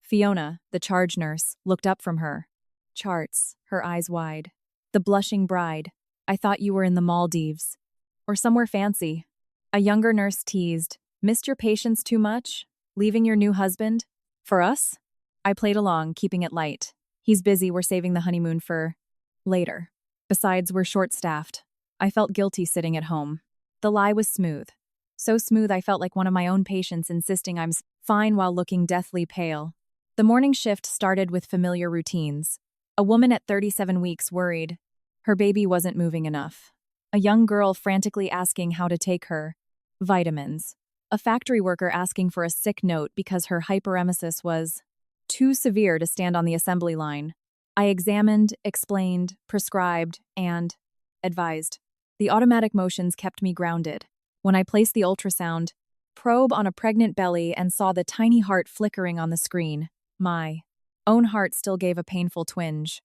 Fiona, the charge nurse, looked up from her charts, her eyes wide. The blushing bride. "I thought you were in the Maldives. Or somewhere fancy." A younger nurse teased, "Missed your patients too much? Leaving your new husband? For us?" I played along, keeping it light. "He's busy, we're saving the honeymoon for later. Besides, we're short-staffed." I felt guilty sitting at home. The lie was smooth. So smooth I felt like one of my own patients insisting I'm fine while looking deathly pale. The morning shift started with familiar routines. A woman at 37 weeks worried her baby wasn't moving enough. A young girl frantically asking how to take her vitamins. A factory worker asking for a sick note because her hyperemesis was too severe to stand on the assembly line. I examined, explained, prescribed, and advised. The automatic motions kept me grounded. When I placed the ultrasound probe on a pregnant belly and saw the tiny heart flickering on the screen, my own heart still gave a painful twinge.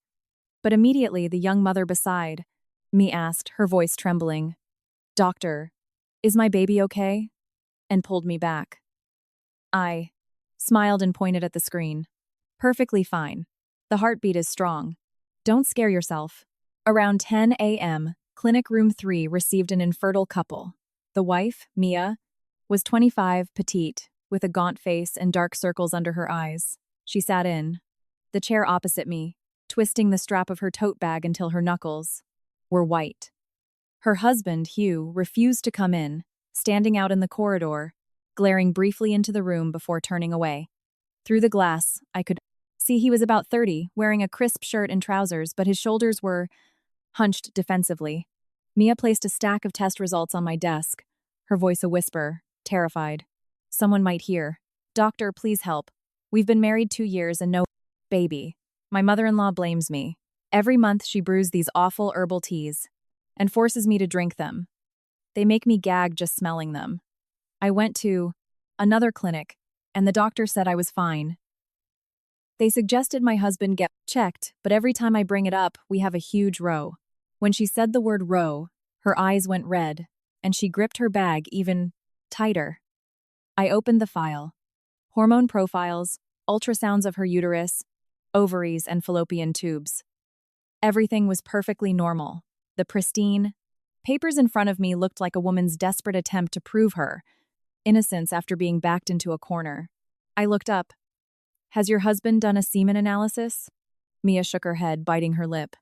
But immediately the young mother beside me asked, her voice trembling, "Doctor, is my baby okay?" and pulled me back. I smiled and pointed at the screen. "Perfectly fine. The heartbeat is strong. Don't scare yourself." Around 10 a.m., Clinic Room 3 received an infertile couple. The wife, Mia, was 25, petite, with a gaunt face and dark circles under her eyes. She sat in the chair opposite me, twisting the strap of her tote bag until her knuckles were white. Her husband, Hugh, refused to come in, standing out in the corridor, glaring briefly into the room before turning away. Through the glass, I could see he was about 30, wearing a crisp shirt and trousers, but his shoulders were hunched defensively. Mia placed a stack of test results on my desk, her voice a whisper, terrified. "Someone might hear. Doctor, please help. We've been married 2 years and no baby. My mother-in-law blames me. Every month she brews these awful herbal teas and forces me to drink them. They make me gag just smelling them. I went to another clinic, and the doctor said I was fine. They suggested my husband get checked, but every time I bring it up, we have a huge row." When she said the word row, her eyes went red, and she gripped her bag even tighter. I opened the file. Hormone profiles, ultrasounds of her uterus, ovaries, and fallopian tubes. Everything was perfectly normal. The pristine papers in front of me looked like a woman's desperate attempt to prove her innocence after being backed into a corner. I looked up. "Has your husband done a semen analysis?" Mia shook her head, biting her lip.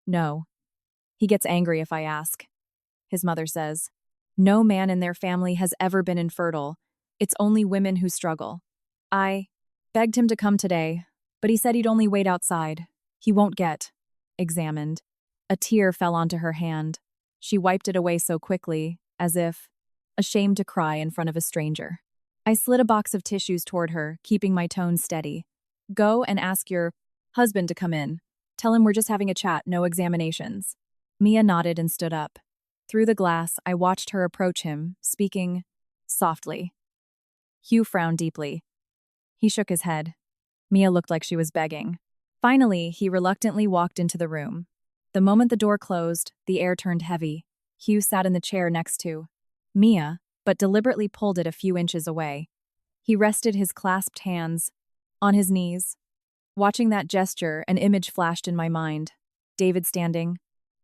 "No. He gets angry if I ask," his mother says. "No man in their family has ever been infertile. It's only women who struggle. I begged him to come today, but he said he'd only wait outside. He won't get examined." A tear fell onto her hand. She wiped it away so quickly, as if ashamed to cry in front of a stranger. I slid a box of tissues toward her, keeping my tone steady. "Go and ask your husband to come in. Tell him we're just having a chat, no examinations." Mia nodded and stood up. Through the glass, I watched her approach him, speaking softly. Hugh frowned deeply. He shook his head. Mia looked like she was begging. Finally, he reluctantly walked into the room. The moment the door closed, the air turned heavy. Hugh sat in the chair next to Mia, but deliberately pulled it a few inches away. He rested his clasped hands on his knees. Watching that gesture, an image flashed in my mind. David standing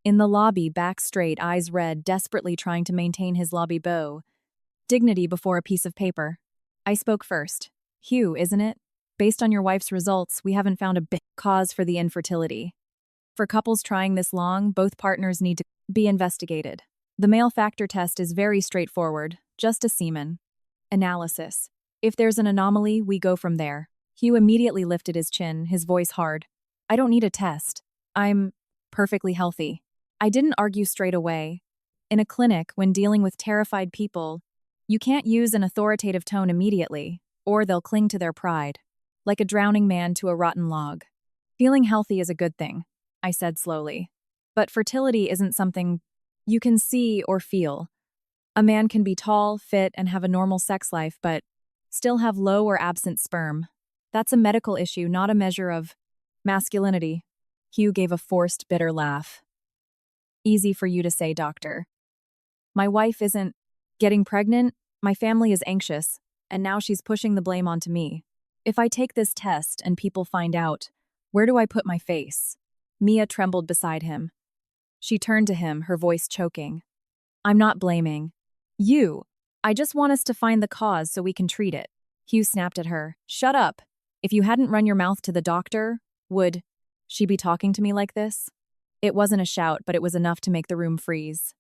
in the lobby, back straight, eyes red, desperately trying to maintain his lobby bow. Dignity before a piece of paper. I spoke first. Hugh, isn't it? Based on your wife's results, we haven't found a big cause for the infertility. For couples trying this long, both partners need to be investigated. The male factor test is very straightforward, just a semen analysis. If there's an anomaly, we go from there. Hugh immediately lifted his chin, his voice hard. I don't need a test. I'm perfectly healthy. I didn't argue straight away. In a clinic, when dealing with terrified people, you can't use an authoritative tone immediately, or they'll cling to their pride, like a drowning man to a rotten log. Feeling healthy is a good thing, I said slowly. But fertility isn't something you can see or feel. A man can be tall, fit, and have a normal sex life, but still have low or absent sperm. That's a medical issue, not a measure of masculinity. Hugh gave a forced, bitter laugh. Easy for you to say, doctor. My wife isn't getting pregnant, my family is anxious, and now she's pushing the blame onto me. If I take this test and people find out, where do I put my face? Mia trembled beside him. She turned to him, her voice choking. I'm not blaming you. I just want us to find the cause so we can treat it. Hugh snapped at her. Shut up. If you hadn't run your mouth to the doctor, would she be talking to me like this? It wasn't a shout, but it was enough to make the room freeze.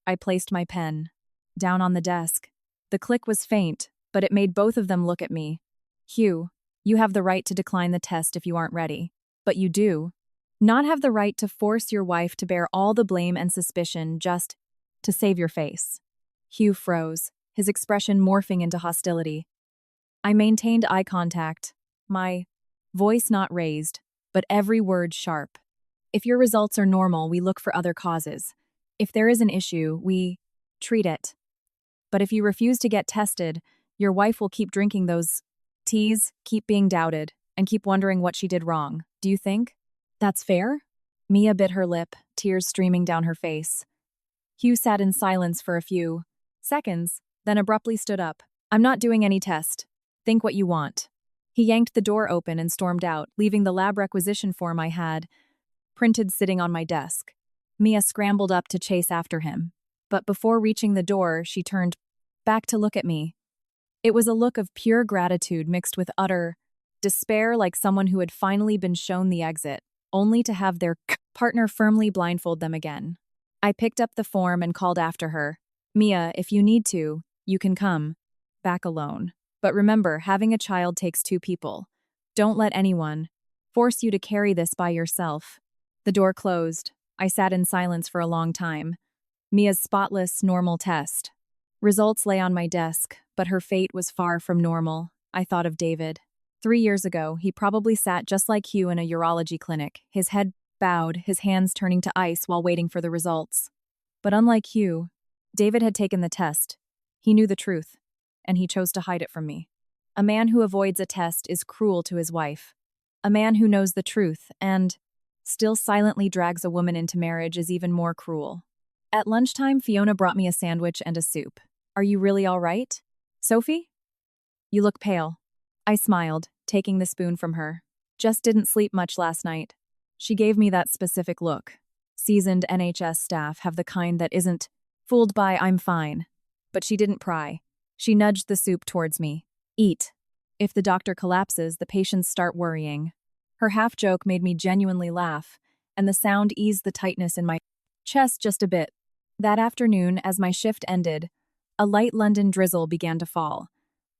I placed my pen down on the desk. The click was faint, but it made both of them look at me. Hugh, you have the right to decline the test if you aren't ready. But you do not have the right to force your wife to bear all the blame and suspicion just to save your face. Hugh froze, his expression morphing into hostility. I maintained eye contact, my voice not raised, but every word sharp. If your results are normal, we look for other causes. If there is an issue, we treat it. But if you refuse to get tested, your wife will keep drinking those teas, keep being doubted, and keep wondering what she did wrong. Do you think that's fair? Mia bit her lip, tears streaming down her face. Hugh sat in silence for a few seconds, then abruptly stood up. I'm not doing any test. Think what you want. He yanked the door open and stormed out, leaving the lab requisition form I had printed sitting on my desk. Mia scrambled up to chase after him. But before reaching the door, she turned back to look at me. It was a look of pure gratitude mixed with utter despair, like someone who had finally been shown the exit, only to have their partner firmly blindfold them again. I picked up the form and called after her. Mia, if you need to, you can come back alone. But remember, having a child takes two people. Don't let anyone force you to carry this by yourself. The door closed. I sat in silence for a long time. Mia's spotless, normal test. Results lay on my desk, but her fate was far from normal. I thought of David. 3 years ago, he probably sat just like Hugh in a urology clinic, his head bowed, his hands turning to ice while waiting for the results. But unlike Hugh, David had taken the test. He knew the truth, and he chose to hide it from me. A man who avoids a test is cruel to his wife. A man who knows the truth and still silently drags a woman into marriage is even more cruel. At lunchtime, Fiona brought me a sandwich and a soup. Are you really all right? Sophie? You look pale. I smiled, taking the spoon from her. Just didn't sleep much last night. She gave me that specific look. Seasoned NHS staff have the kind that isn't fooled by I'm fine. But she didn't pry. She nudged the soup towards me. Eat. If the doctor collapses, the patients start worrying. Her half-joke made me genuinely laugh, and the sound eased the tightness in my chest just a bit. That afternoon, as my shift ended, a light London drizzle began to fall.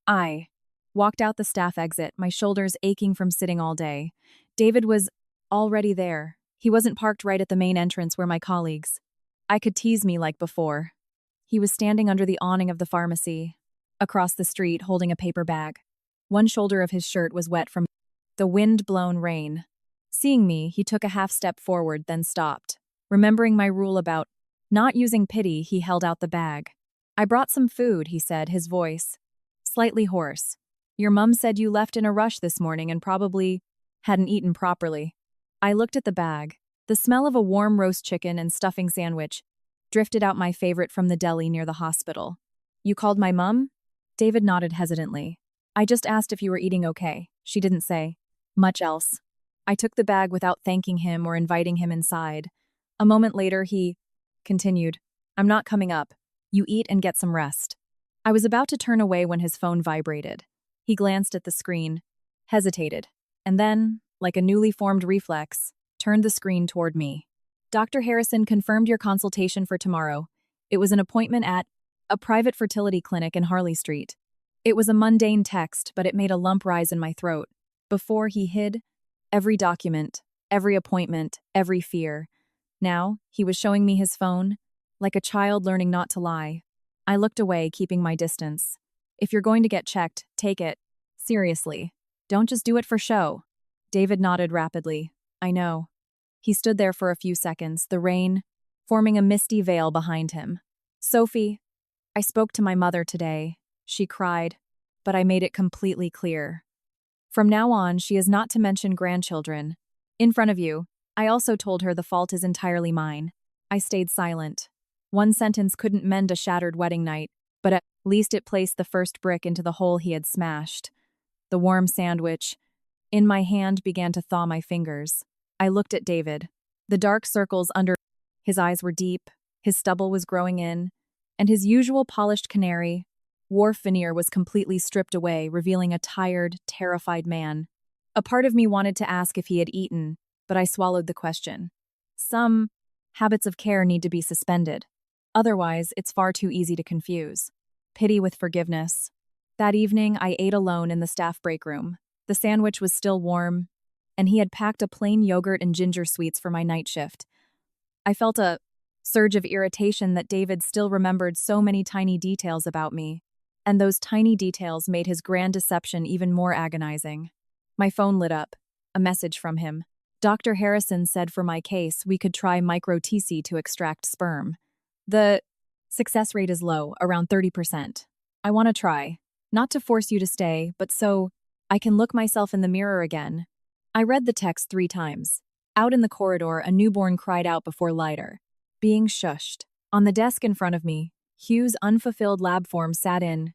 I walked out the staff exit, my shoulders aching from sitting all day. David was already there. He wasn't parked right at the main entrance where my colleagues I could tease me like before. He was standing under the awning of the pharmacy, across the street, holding a paper bag. One shoulder of his shirt was wet from the wind-blown rain. Seeing me, he took a half step forward, then stopped. Remembering my rule about not using pity, he held out the bag. I brought some food, he said, his voice slightly hoarse. Your mum said you left in a rush this morning and probably hadn't eaten properly. I looked at the bag. The smell of a warm roast chicken and stuffing sandwich drifted out, my favorite from the deli near the hospital. You called my mum? David nodded hesitantly. I just asked if you were eating okay. She didn't say much else. I took the bag without thanking him or inviting him inside. A moment later, he continued, I'm not coming up. You eat and get some rest. I was about to turn away when his phone vibrated. He glanced at the screen, hesitated, and then, like a newly formed reflex, turned the screen toward me. Dr. Harrison confirmed your consultation for tomorrow. It was an appointment at a private fertility clinic in Harley Street. It was a mundane text, but it made a lump rise in my throat. Before, he hid every document, every appointment, every fear. Now, he was showing me his phone, like a child learning not to lie. I looked away, keeping my distance. If you're going to get checked, take it. Seriously. Don't just do it for show. David nodded rapidly. I know. He stood there for a few seconds, the rain forming a misty veil behind him. Sophie, I spoke to my mother today. She cried, but I made it completely clear. From now on, she is not to mention grandchildren. In front of you, I also told her the fault is entirely mine. I stayed silent. One sentence couldn't mend a shattered wedding night, but at least it placed the first brick into the hole he had smashed. The warm sandwich in my hand began to thaw my fingers. I looked at David. The dark circles under his eyes were deep, his stubble was growing in, and his usual polished canary wharf veneer was completely stripped away, revealing a tired, terrified man. A part of me wanted to ask if he had eaten, but I swallowed the question. Some habits of care need to be suspended. Otherwise, it's far too easy to confuse. Pity with forgiveness. That evening, I ate alone in the staff break room. The sandwich was still warm, and he had packed a plain yogurt and ginger sweets for my night shift. I felt a surge of irritation that David still remembered so many tiny details about me, and those tiny details made his grand deception even more agonizing. My phone lit up. A message from him. Dr. Harrison said for my case we could try micro-TC to extract sperm. The success rate is low, around 30%. I want to try. Not to force you to stay, but so I can look myself in the mirror again. I read the text 3 times. Out in the corridor, a newborn cried out before lighter. Being shushed. On the desk in front of me, Hugh's unfulfilled lab form sat in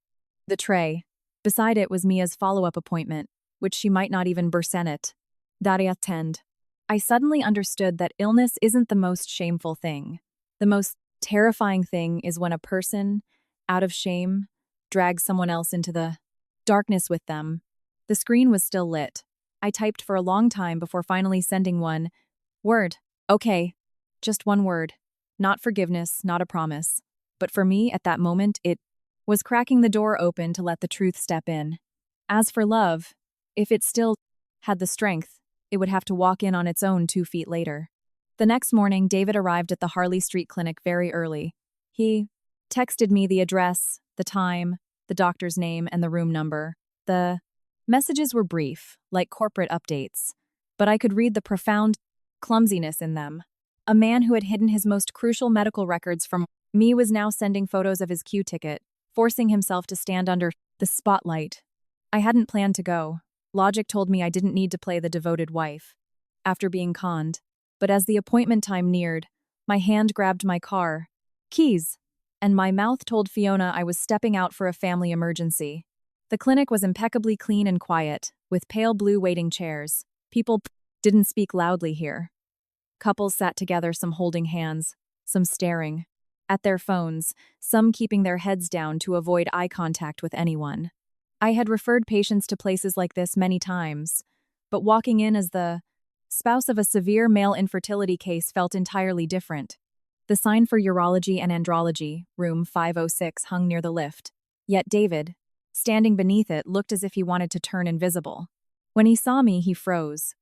the tray. Beside it was Mia's follow-up appointment, which she might not even bursenet. Daria attend. I suddenly understood that illness isn't the most shameful thing. The most terrifying thing is when a person, out of shame, drags someone else into the darkness with them. The screen was still lit. I typed for a long time before finally sending one word. Okay. Just one word. Not forgiveness, not a promise. But for me, at that moment, it was cracking the door open to let the truth step in. As for love, if it still had the strength, it would have to walk in on its own 2 feet later. The next morning, David arrived at the Harley Street Clinic very early. He texted me the address, the time, the doctor's name, and the room number. The messages were brief, like corporate updates, but I could read the profound clumsiness in them. A man who had hidden his most crucial medical records from me was now sending photos of his Q ticket, forcing himself to stand under the spotlight. I hadn't planned to go. Logic told me I didn't need to play the devoted wife after being conned. But as the appointment time neared, my hand grabbed my car keys, and my mouth told Fiona I was stepping out for a family emergency. The clinic was impeccably clean and quiet, with pale blue waiting chairs. People didn't speak loudly here. Couples sat together, some holding hands, some staring at their phones, some keeping their heads down to avoid eye contact with anyone. I had referred patients to places like this many times, but walking in as the spouse of a severe male infertility case felt entirely different. The sign for urology and andrology, room 506, hung near the lift. Yet David, standing beneath it, looked as if he wanted to turn invisible. When he saw me, he froze.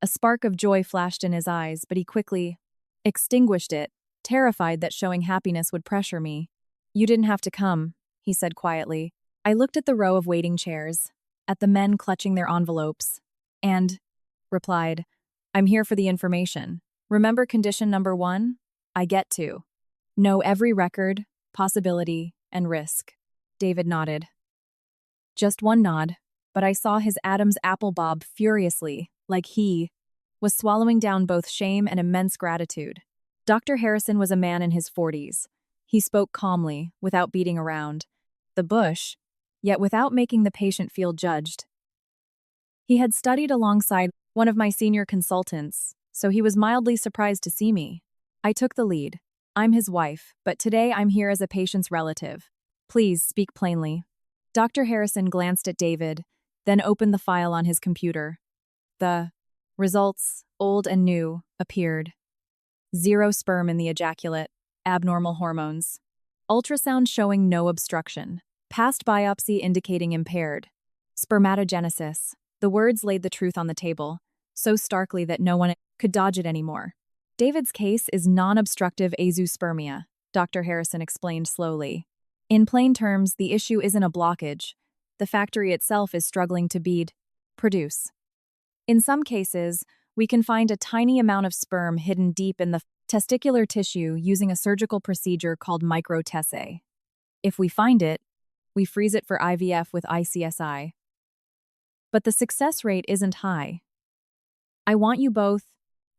A spark of joy flashed in his eyes, but he quickly extinguished it, terrified that showing happiness would pressure me. You didn't have to come, he said quietly. I looked at the row of waiting chairs, at the men clutching their envelopes, and replied, I'm here for the information. Remember condition number 1? I get to know every record, possibility, and risk. David nodded. Just one nod, but I saw his Adam's apple bob furiously, like he was swallowing down both shame and immense gratitude. Dr. Harrison was a man in his 40s. He spoke calmly, without beating around. the bush, yet without making the patient feel judged. He had studied alongside one of my senior consultants, so he was mildly surprised to see me. I took the lead. I'm his wife, but today I'm here as a patient's relative. Please speak plainly. Dr. Harrison glanced at David, then opened the file on his computer. The results, old and new, appeared. 0 sperm in the ejaculate, abnormal hormones. Ultrasound showing no obstruction. Past biopsy indicating impaired. Spermatogenesis. The words laid the truth on the table, so starkly that no one could dodge it anymore. David's case is non-obstructive azoospermia, Dr. Harrison explained slowly. In plain terms, the issue isn't a blockage. The factory itself is struggling to produce. In some cases, we can find a tiny amount of sperm hidden deep in the testicular tissue using a surgical procedure called microtessay. If we find it, we freeze it for IVF with ICSI. But the success rate isn't high. I want you both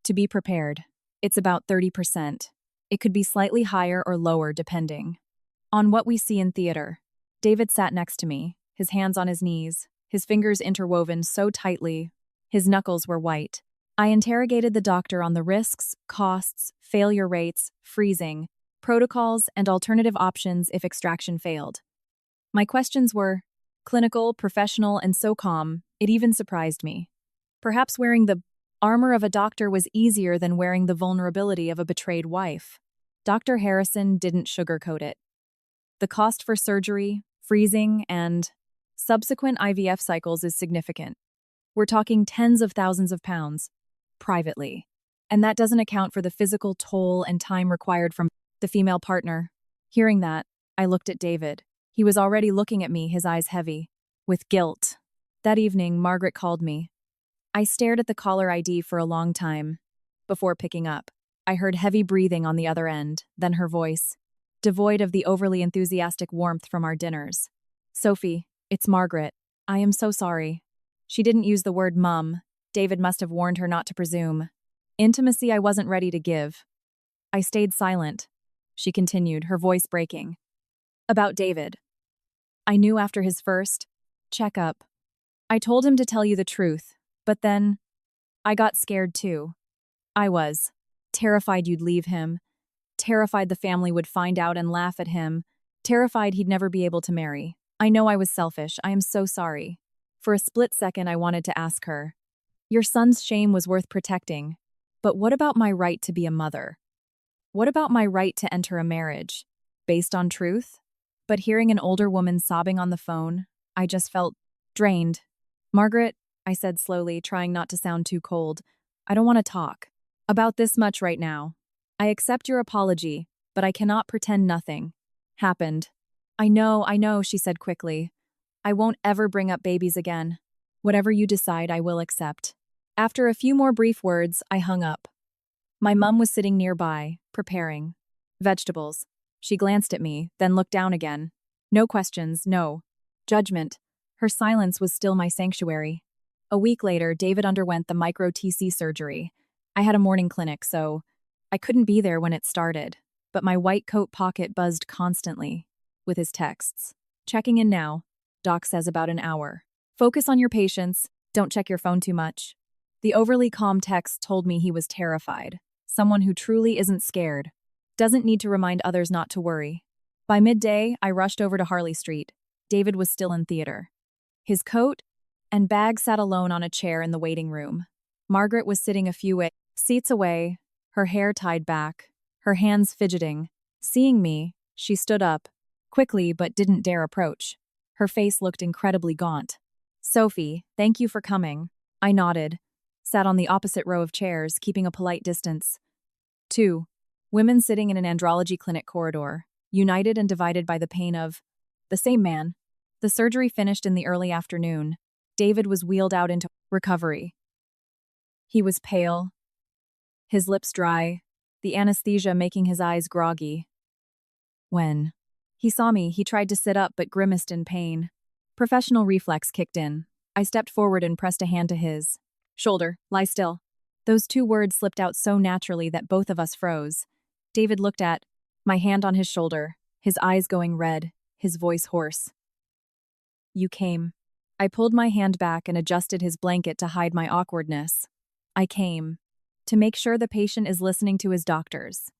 to be prepared. It's about 30%. It could be slightly higher or lower depending on what we see in theater. David sat next to me, his hands on his knees, his fingers interwoven so tightly, his knuckles were white. I interrogated the doctor on the risks, costs, failure rates, freezing, protocols, and alternative options if extraction failed. My questions were clinical, professional, and so calm, it even surprised me. Perhaps wearing the armor of a doctor was easier than wearing the vulnerability of a betrayed wife. Dr. Harrison didn't sugarcoat it. The cost for surgery, freezing, and subsequent IVF cycles is significant. We're talking tens of thousands of pounds, privately. And that doesn't account for the physical toll and time required from the female partner. Hearing that, I looked at David. He was already looking at me, his eyes heavy, with guilt. That evening, Margaret called me. I stared at the caller ID for a long time. Before picking up, I heard heavy breathing on the other end, then her voice, devoid of the overly enthusiastic warmth from our dinners. Sophie, it's Margaret. I am so sorry. She didn't use the word mum. David must have warned her not to presume. Intimacy I wasn't ready to give. I stayed silent. She continued, her voice breaking. About David. I knew after his first checkup. I told him to tell you the truth, but then I got scared too. I was terrified you'd leave him, terrified the family would find out and laugh at him, terrified he'd never be able to marry. I know I was selfish. I am so sorry. For a split second, I wanted to ask her, your son's shame was worth protecting, but what about my right to be a mother? What about my right to enter a marriage? Based on truth? But hearing an older woman sobbing on the phone, I just felt drained. Margaret, I said slowly, trying not to sound too cold, I don't want to talk about this much right now. I accept your apology, but I cannot pretend nothing happened. I know, she said quickly. I won't ever bring up babies again. Whatever you decide, I will accept. After a few more brief words, I hung up. My mum was sitting nearby, preparing vegetables. She glanced at me, then looked down again. No questions, no judgment. Her silence was still my sanctuary. A week later, David underwent the micro-TC surgery. I had a morning clinic, so I couldn't be there when it started, but my white coat pocket buzzed constantly with his texts. Checking in now. Doc says about an hour. Focus on your patients. Don't check your phone too much. The overly calm text told me he was terrified. Someone who truly isn't scared. Doesn't need to remind others not to worry. By midday, I rushed over to Harley Street. David was still in theater. His coat and bag sat alone on a chair in the waiting room. Margaret was sitting a few seats away, her hair tied back, her hands fidgeting. Seeing me, she stood up, quickly but didn't dare approach. Her face looked incredibly gaunt. Sophie, thank you for coming. I nodded, sat on the opposite row of chairs, keeping a polite distance. 2. Women sitting in an andrology clinic corridor, united and divided by the pain of the same man. The surgery finished in the early afternoon. David was wheeled out into recovery. He was pale, his lips dry, the anesthesia making his eyes groggy. When he saw me, he tried to sit up but grimaced in pain. Professional reflex kicked in. I stepped forward and pressed a hand to his shoulder. Lie still. Those 2 words slipped out so naturally that both of us froze. David looked at my hand on his shoulder, his eyes going red. his voice hoarse. You came. I pulled my hand back and adjusted his blanket to hide my awkwardness. I came. To make sure the patient is listening to his doctors.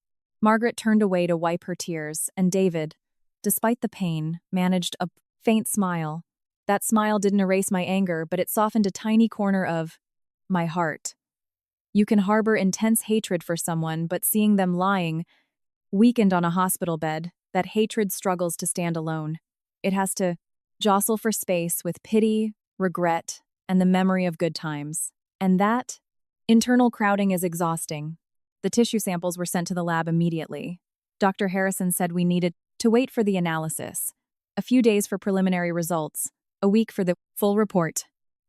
Margaret turned away to wipe her tears, and David, despite the pain, managed a faint smile. That smile didn't erase my anger, but it softened a tiny corner of my heart. You can harbor intense hatred for someone, but seeing them lying, weakened on a hospital bed, that hatred struggles to stand alone. It has to jostle for space with pity, regret, and the memory of good times. And that internal crowding is exhausting. The tissue samples were sent to the lab immediately. Dr. Harrison said we needed to wait for the analysis. A few days for preliminary results, a week for the full report.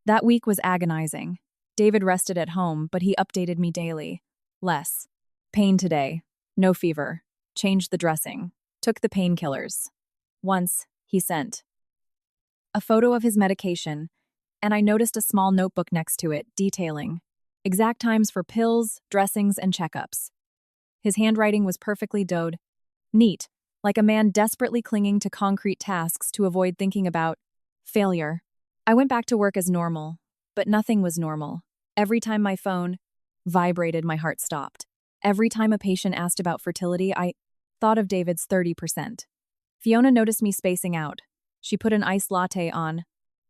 That week was agonizing. David rested at home, but he updated me daily. Less. Pain today. No fever. Changed the dressing. Took the painkillers. Once, he sent a photo of his medication, and I noticed a small notebook next to it, detailing exact times for pills, dressings, and checkups. His handwriting was perfectly neat, like a man desperately clinging to concrete tasks to avoid thinking about failure. I went back to work as normal, but nothing was normal. Every time my phone vibrated, my heart stopped. Every time a patient asked about fertility, I thought of David's 30%. Fiona noticed me spacing out. She put an iced latte on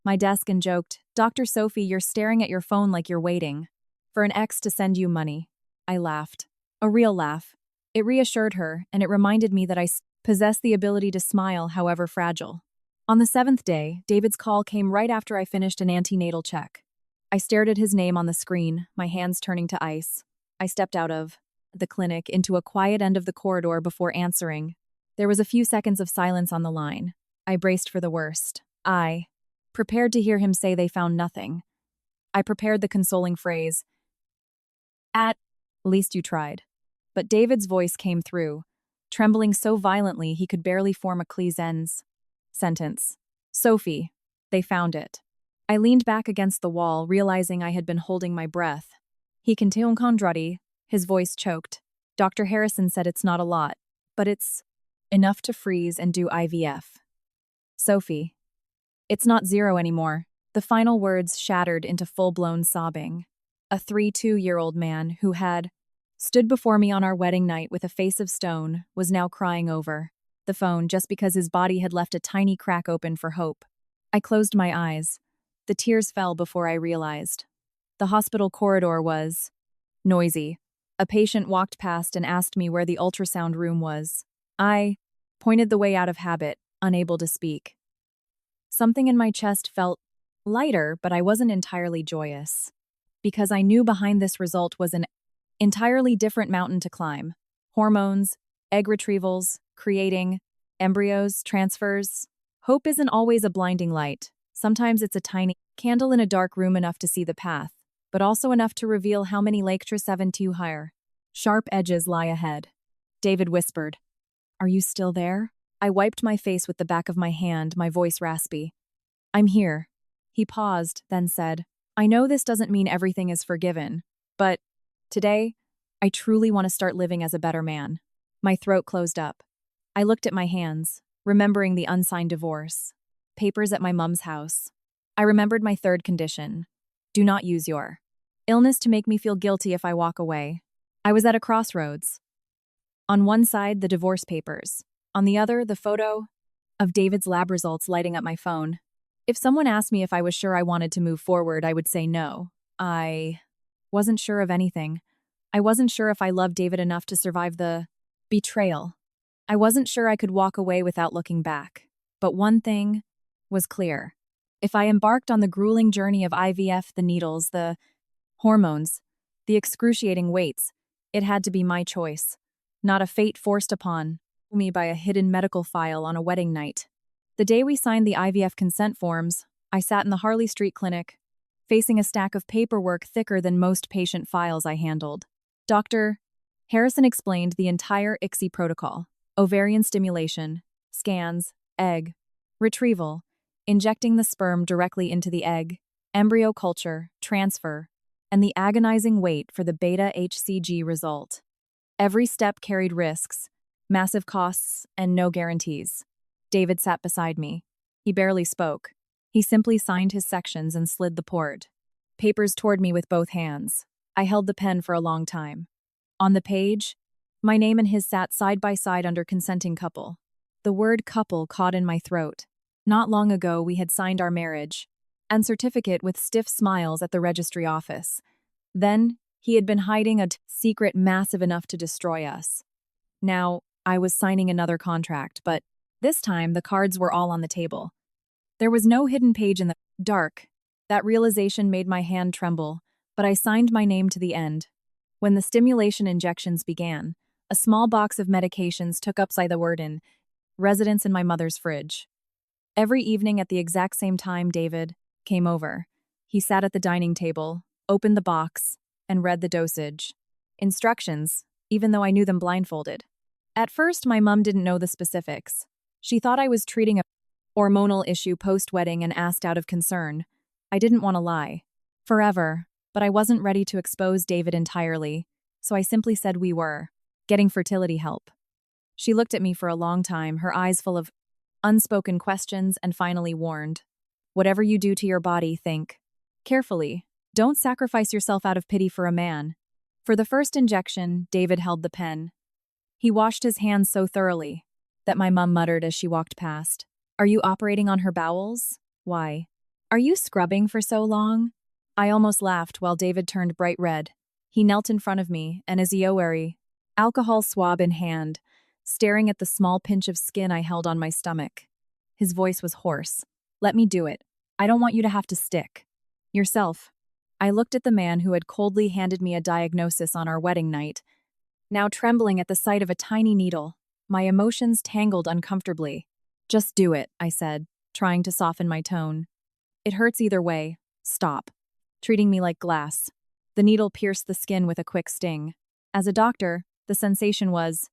my desk and joked, "Dr. Sophie, you're staring at your phone like you're waiting for an ex to send you money." I laughed. A real laugh. It reassured her, and it reminded me that I possess the ability to smile, however fragile. On the 7th day, David's call came right after I finished an antenatal check. I stared at his name on the screen, my hands turning to ice. I stepped out of the clinic into a quiet end of the corridor before answering. There was a few seconds of silence on the line. I braced for the worst. I prepared to hear him say they found nothing. I prepared the consoling phrase, "At least you tried." But David's voice came through, trembling so violently he could barely form a Cleese sentence. "Sophie, they found it." I leaned back against the wall, realizing I had been holding my breath. He continued, his voice choked. "Dr. Harrison said it's not a lot, but it's enough to freeze and do IVF. Sophie, it's not 0 anymore." The final words shattered into full-blown sobbing. A 32-year-old man who had stood before me on our wedding night with a face of stone was now crying over the phone just because his body had left a tiny crack open for hope. I closed my eyes. The tears fell before I realized. The hospital corridor was noisy. A patient walked past and asked me where the ultrasound room was. I pointed the way out of habit, unable to speak. Something in my chest felt lighter, but I wasn't entirely joyous. Because I knew behind this result was an entirely different mountain to climb. Hormones, egg retrievals, creating, embryos, transfers. Hope isn't always a blinding light. Sometimes it's a tiny candle in a dark room enough to see the path, but also enough to reveal how many Lakeshore 7-2 higher sharp edges lie ahead. David whispered, "Are you still there?" I wiped my face with the back of my hand, my voice raspy. "I'm here." He paused, then said, "I know this doesn't mean everything is forgiven, but today, I truly want to start living as a better man." My throat closed up. I looked at my hands, remembering the unsigned divorce, papers at my mom's house. I remembered my third condition. Do not use your illness to make me feel guilty if I walk away. I was at a crossroads. On one side, the divorce papers. On the other, the photo of David's lab results lighting up my phone. If someone asked me if I was sure I wanted to move forward, I would say no. I wasn't sure of anything. I wasn't sure if I loved David enough to survive the betrayal. I wasn't sure I could walk away without looking back. But one thing was clear. If I embarked on the grueling journey of IVF, the needles, the hormones, the excruciating waits, it had to be my choice, not a fate forced upon me by a hidden medical file on a wedding night. The day we signed the IVF consent forms, I sat in the Harley Street clinic, facing a stack of paperwork thicker than most patient files I handled. Dr. Harrison explained the entire ICSI protocol: ovarian stimulation, scans, egg retrieval, injecting the sperm directly into the egg, embryo culture, transfer, and the agonizing wait for the beta-HCG result. Every step carried risks, massive costs, and no guarantees. David sat beside me. He barely spoke. He simply signed his sections and slid the port. Papers toward me with both hands. I held the pen for a long time. On the page, my name and his sat side by side under consenting couple. The word couple caught in my throat. Not long ago, we had signed our marriage and certificate with stiff smiles at the registry office. Then, he had been hiding a secret massive enough to destroy us. Now, I was signing another contract, but this time the cards were all on the table. There was no hidden page in the dark. That realization made my hand tremble, but I signed my name to the end. When the stimulation injections began, a small box of medications took upside the word in residence in my mother's fridge. Every evening at the exact same time, David came over. He sat at the dining table, opened the box, and read the dosage. Instructions, even though I knew them blindfolded. At first, my mom didn't know the specifics. She thought I was treating a hormonal issue post-wedding and asked out of concern. I didn't want to lie. Forever, but I wasn't ready to expose David entirely, so I simply said we were getting fertility help. She looked at me for a long time, her eyes full of unspoken questions, and finally warned. Whatever you do to your body, think carefully. Don't sacrifice yourself out of pity for a man. For the first injection, David held the pen. He washed his hands so thoroughly that my mum muttered as she walked past. Are you operating on her bowels? Why? Are you scrubbing for so long? I almost laughed while David turned bright red. He knelt in front of me, and as Ioweri, alcohol swab in hand, staring at the small pinch of skin I held on my stomach. His voice was hoarse. Let me do it. I don't want you to have to stick. Yourself. I looked at the man who had coldly handed me a diagnosis on our wedding night, now trembling at the sight of a tiny needle. My emotions tangled uncomfortably. Just do it, I said, trying to soften my tone. It hurts either way. Stop. Treating me like glass. The needle pierced the skin with a quick sting. As a doctor, the sensation was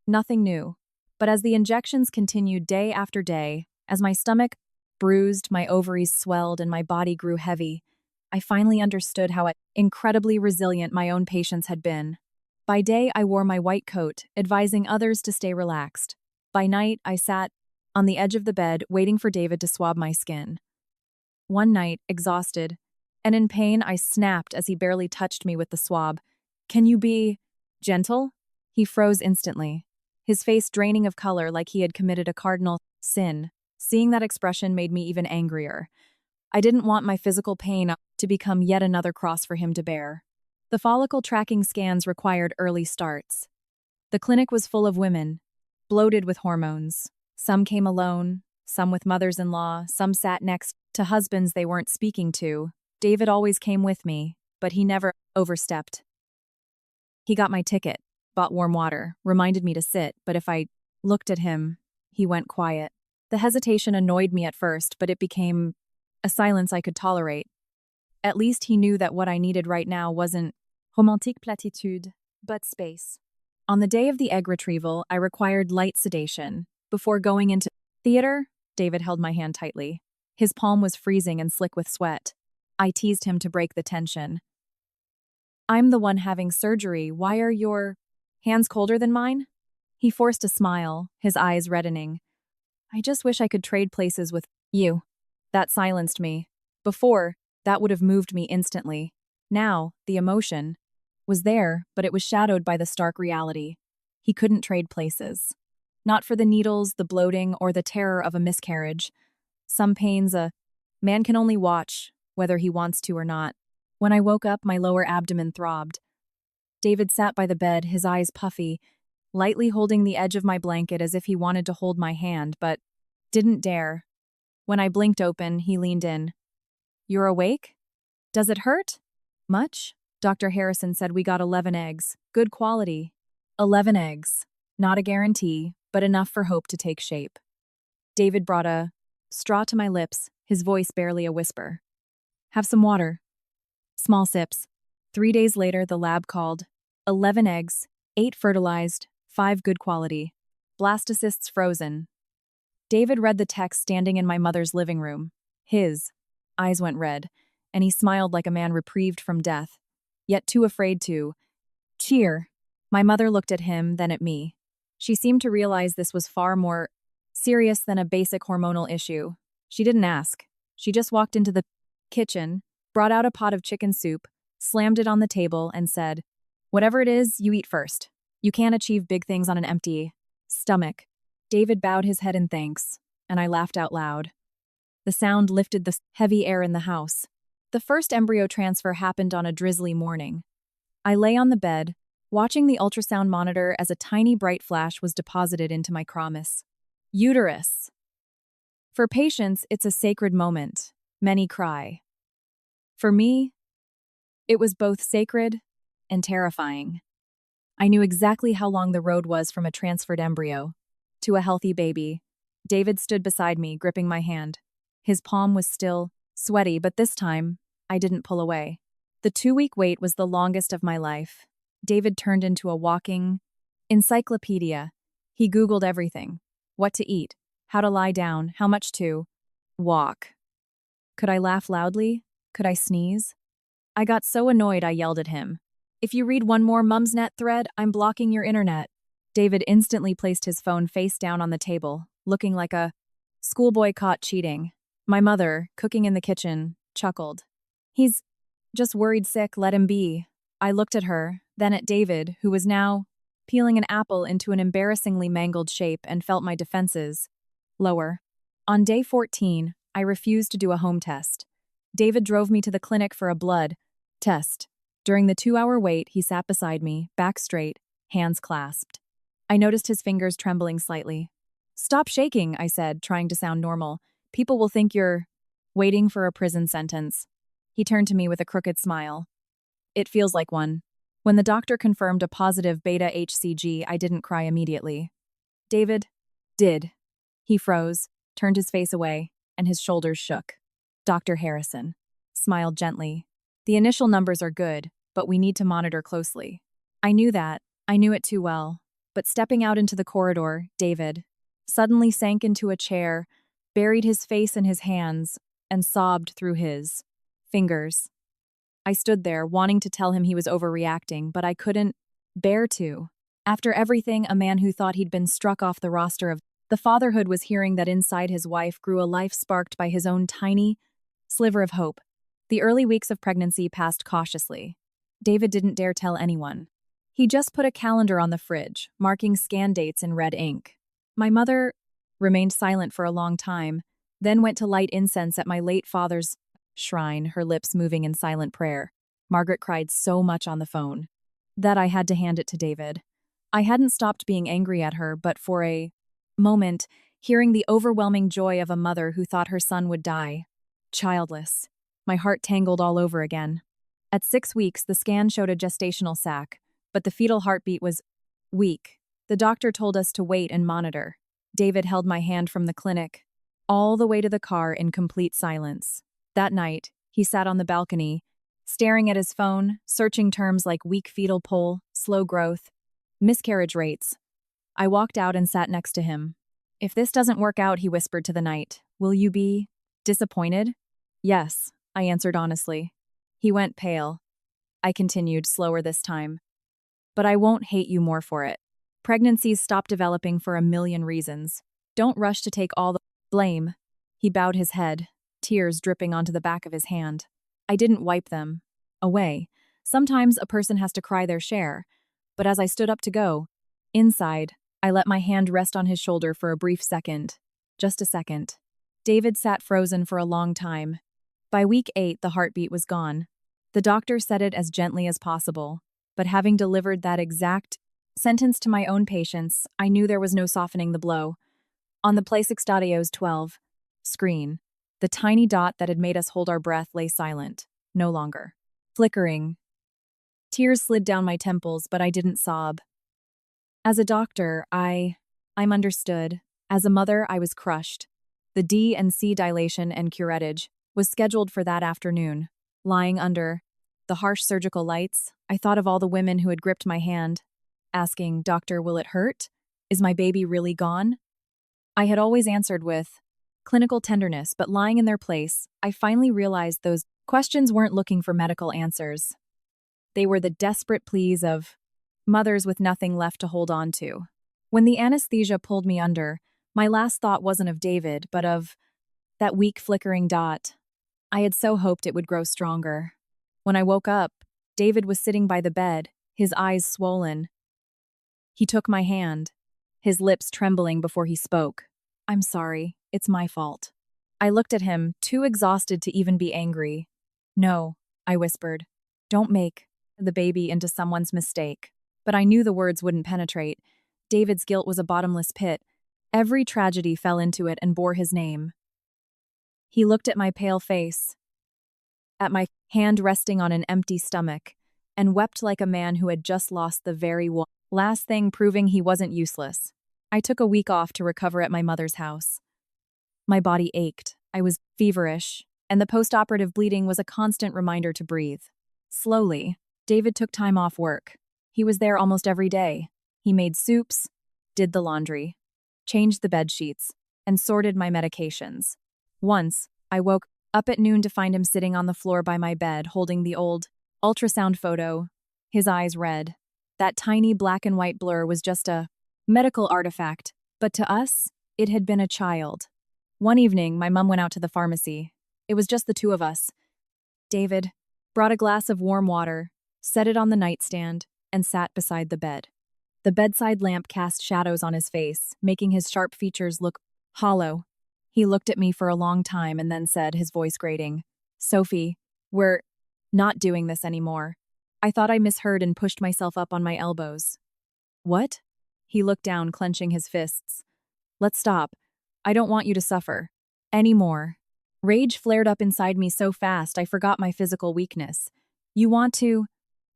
nothing new. But as the injections continued day after day, as my stomach bruised, my ovaries swelled, and my body grew heavy, I finally understood how incredibly resilient my own patients had been. By day, I wore my white coat, advising others to stay relaxed. By night, I sat on the edge of the bed, waiting for David to swab my skin. One night, exhausted and in pain, I snapped as he barely touched me with the swab. Can you be gentle? He froze instantly, his face draining of color like he had committed a cardinal sin. Seeing that expression made me even angrier. I didn't want my physical pain to become yet another cross for him to bear. The follicle tracking scans required early starts. The clinic was full of women, bloated with hormones. Some came alone, some with mothers-in-law, some sat next to husbands they weren't speaking to. David always came with me, but he never overstepped. He got my ticket, bought warm water, reminded me to sit, but if I looked at him, he went quiet. The hesitation annoyed me at first, but it became a silence I could tolerate. At least he knew that what I needed right now wasn't romantique platitude, but space. On the day of the egg retrieval, I required light sedation. Before going into theater, David held my hand tightly. His palm was freezing and slick with sweat. I teased him to break the tension. I'm the one having surgery. Why are your hands colder than mine? He forced a smile, his eyes reddening. I just wish I could trade places with you. That silenced me. Before, that would have moved me instantly. Now, the emotion was there, but it was shadowed by the stark reality. He couldn't trade places. Not for the needles, the bloating, or the terror of a miscarriage. Some pains a man can only watch, whether he wants to or not. When I woke up, my lower abdomen throbbed. David sat by the bed, his eyes puffy, lightly holding the edge of my blanket as if he wanted to hold my hand, but didn't dare. When I blinked open, he leaned in. You're awake? Does it hurt? Much? Dr. Harrison said we got 11 eggs. Good quality. 11 eggs. Not a guarantee, but enough for hope to take shape. David brought a straw to my lips, his voice barely a whisper. Have some water. Small sips. 3 days later, the lab called. 11 eggs, 8 fertilized, 5 good quality. Blastocysts frozen. David read the text standing in my mother's living room. His eyes went red, and he smiled like a man reprieved from death, yet too afraid to cheer. My mother looked at him, then at me. She seemed to realize this was far more serious than a basic hormonal issue. She didn't ask. She just walked into the kitchen, brought out a pot of chicken soup, slammed it on the table, and said, "Whatever it is, you eat first. You can't achieve big things on an empty stomach." David bowed his head in thanks, and I laughed out loud. The sound lifted the heavy air in the house. The first embryo transfer happened on a drizzly morning. I lay on the bed, watching the ultrasound monitor as a tiny bright flash was deposited into my chromis. Uterus. For patients, it's a sacred moment. Many cry. For me, it was both sacred and terrifying. I knew exactly how long the road was from a transferred embryo to a healthy baby. David stood beside me, gripping my hand. His palm was still sweaty, but this time, I didn't pull away. The 2-week wait was the longest of my life. David turned into a walking encyclopedia. He Googled everything. What to eat, how to lie down, how much to walk. Could I laugh loudly? Could I sneeze? I got so annoyed I yelled at him. "If you read one more Mumsnet thread, I'm blocking your internet." David instantly placed his phone face down on the table, looking like a schoolboy caught cheating. My mother, cooking in the kitchen, chuckled. "He's just worried sick, let him be." I looked at her, then at David, who was now peeling an apple into an embarrassingly mangled shape, and felt my defenses lower. On day 14, I refused to do a home test. David drove me to the clinic for a blood test. During the 2-hour wait, he sat beside me, back straight, hands clasped. I noticed his fingers trembling slightly. "Stop shaking," I said, trying to sound normal. "People will think you're waiting for a prison sentence." He turned to me with a crooked smile. "It feels like one." When the doctor confirmed a positive beta-HCG, I didn't cry immediately. David did. He froze, turned his face away, and his shoulders shook. Dr. Harrison smiled gently. "The initial numbers are good, but we need to monitor closely." I knew that. I knew it too well. But stepping out into the corridor, David suddenly sank into a chair, buried his face in his hands, and sobbed through his fingers. I stood there, wanting to tell him he was overreacting, but I couldn't bear to. After everything, a man who thought he'd been struck off the roster of the fatherhood was hearing that inside his wife grew a life sparked by his own tiny sliver of hope. The early weeks of pregnancy passed cautiously. David didn't dare tell anyone. He just put a calendar on the fridge, marking scan dates in red ink. My mother remained silent for a long time, then went to light incense at my late father's shrine, her lips moving in silent prayer. Margaret cried so much on the phone that I had to hand it to David. I hadn't stopped being angry at her, but for a moment, hearing the overwhelming joy of a mother who thought her son would die childless, my heart tangled all over again. At 6 weeks, the scan showed a gestational sac, but the fetal heartbeat was weak. The doctor told us to wait and monitor. David held my hand from the clinic all the way to the car in complete silence. That night, he sat on the balcony, staring at his phone, searching terms like weak fetal pole, slow growth, miscarriage rates. I walked out and sat next to him. "If this doesn't work out," he whispered to the night, "will you be disappointed?" "Yes," I answered honestly. He went pale. I continued, slower this time. "But I won't hate you more for it. Pregnancies stop developing for a million reasons. Don't rush to take all the blame." He bowed his head, tears dripping onto the back of his hand. I didn't wipe them away. Sometimes a person has to cry their share. But as I stood up to go, inside, I let my hand rest on his shoulder for a brief second. Just a second. David sat frozen for a long time. By week 8, the heartbeat was gone. The doctor said it as gently as possible, but having delivered that exact sentence to my own patients, I knew there was no softening the blow. On the Play6.io's 12 screen, the tiny dot that had made us hold our breath lay silent, no longer flickering. Tears slid down my temples, but I didn't sob. As a doctor, I'm understood. As a mother, I was crushed. The D&C dilation and curettage was scheduled for that afternoon. Lying under the harsh surgical lights, I thought of all the women who had gripped my hand, asking, "Doctor, will it hurt? Is my baby really gone?" I had always answered with clinical tenderness, but lying in their place, I finally realized those questions weren't looking for medical answers. They were the desperate pleas of mothers with nothing left to hold on to. When the anesthesia pulled me under, My last thought wasn't of David, but of that weak flickering dot. I had so hoped it would grow stronger. When I woke up, David was sitting by the bed, his eyes swollen. He took my hand, his lips trembling before he spoke. "I'm sorry, it's my fault." I looked at him, too exhausted to even be angry. "No," I whispered. "Don't make the baby into someone's mistake." But I knew the words wouldn't penetrate. David's guilt was a bottomless pit. Every tragedy fell into it and bore his name. He looked at my pale face, at my hand resting on an empty stomach, and wept like a man who had just lost the very one last thing, proving he wasn't useless. I took a week off to recover at my mother's house. My body ached, I was feverish, and the post-operative bleeding was a constant reminder to breathe. Slowly, David took time off work. He was there almost every day. He made soups, did the laundry, changed the bed sheets, and sorted my medications. Once, I woke up at noon to find him sitting on the floor by my bed holding the old ultrasound photo, his eyes red. That tiny black and white blur was just a medical artifact, but to us, it had been a child. One evening, my mom went out to the pharmacy. It was just the two of us. David brought a glass of warm water, set it on the nightstand, and sat beside the bed. The bedside lamp cast shadows on his face, making his sharp features look hollow. He looked at me for a long time and then said, his voice grating, "Sophie, we're not doing this anymore." I thought I misheard and pushed myself up on my elbows. "What?" He looked down, clenching his fists. "Let's stop. I don't want you to suffer. Anymore." Rage flared up inside me so fast I forgot my physical weakness. "You want to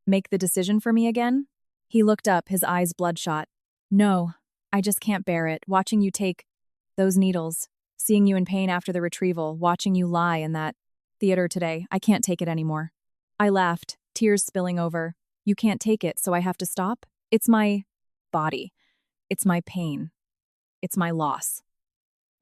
make the decision for me again?" He looked up, his eyes bloodshot. "No, I just can't bear it, watching you take those needles, seeing you in pain after the retrieval, watching you lie in that theater today. I can't take it anymore." I laughed, tears spilling over. "You can't take it, so I have to stop? It's my body. It's my pain. It's my loss.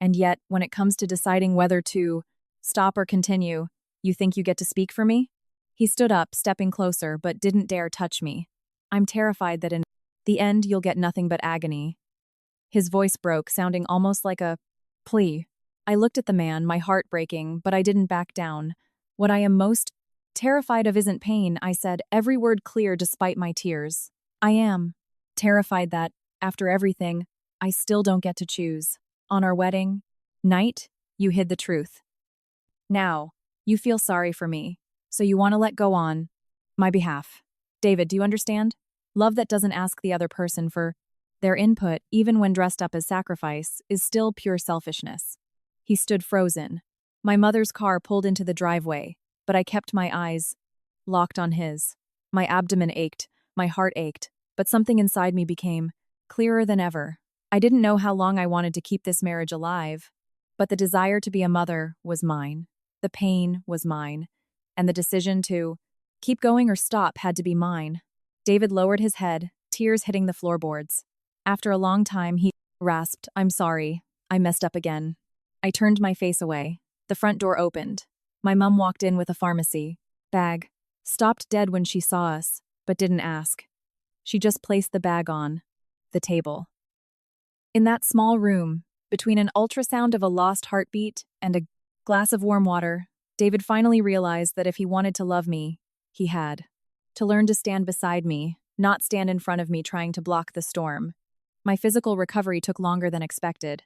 And yet, when it comes to deciding whether to stop or continue, you think you get to speak for me?" He stood up, stepping closer, but didn't dare touch me. "I'm terrified that in the end you'll get nothing but agony." His voice broke, sounding almost like a plea. I looked at the man, my heart breaking, but I didn't back down. "What I am most terrified of isn't pain," I said, every word clear despite my tears. "I am terrified that, after everything, I still don't get to choose. On our wedding night, you hid the truth. Now, you feel sorry for me, so you want to let go on my behalf. David, do you understand? Love that doesn't ask the other person for their input, even when dressed up as sacrifice, is still pure selfishness." He stood frozen. My mother's car pulled into the driveway, but I kept my eyes locked on his. My abdomen ached, my heart ached, but something inside me became clearer than ever. I didn't know how long I wanted to keep this marriage alive, but the desire to be a mother was mine. The pain was mine, and the decision to keep going or stop had to be mine. David lowered his head, tears hitting the floorboards. After a long time, he rasped, "I'm sorry. I messed up again." I turned my face away. The front door opened. My mum walked in with a pharmacy bag, stopped dead when she saw us, but didn't ask. She just placed the bag on the table. In that small room, between an ultrasound of a lost heartbeat and a glass of warm water, David finally realized that if he wanted to love me, he had to learn to stand beside me, not stand in front of me trying to block the storm. My physical recovery took longer than expected.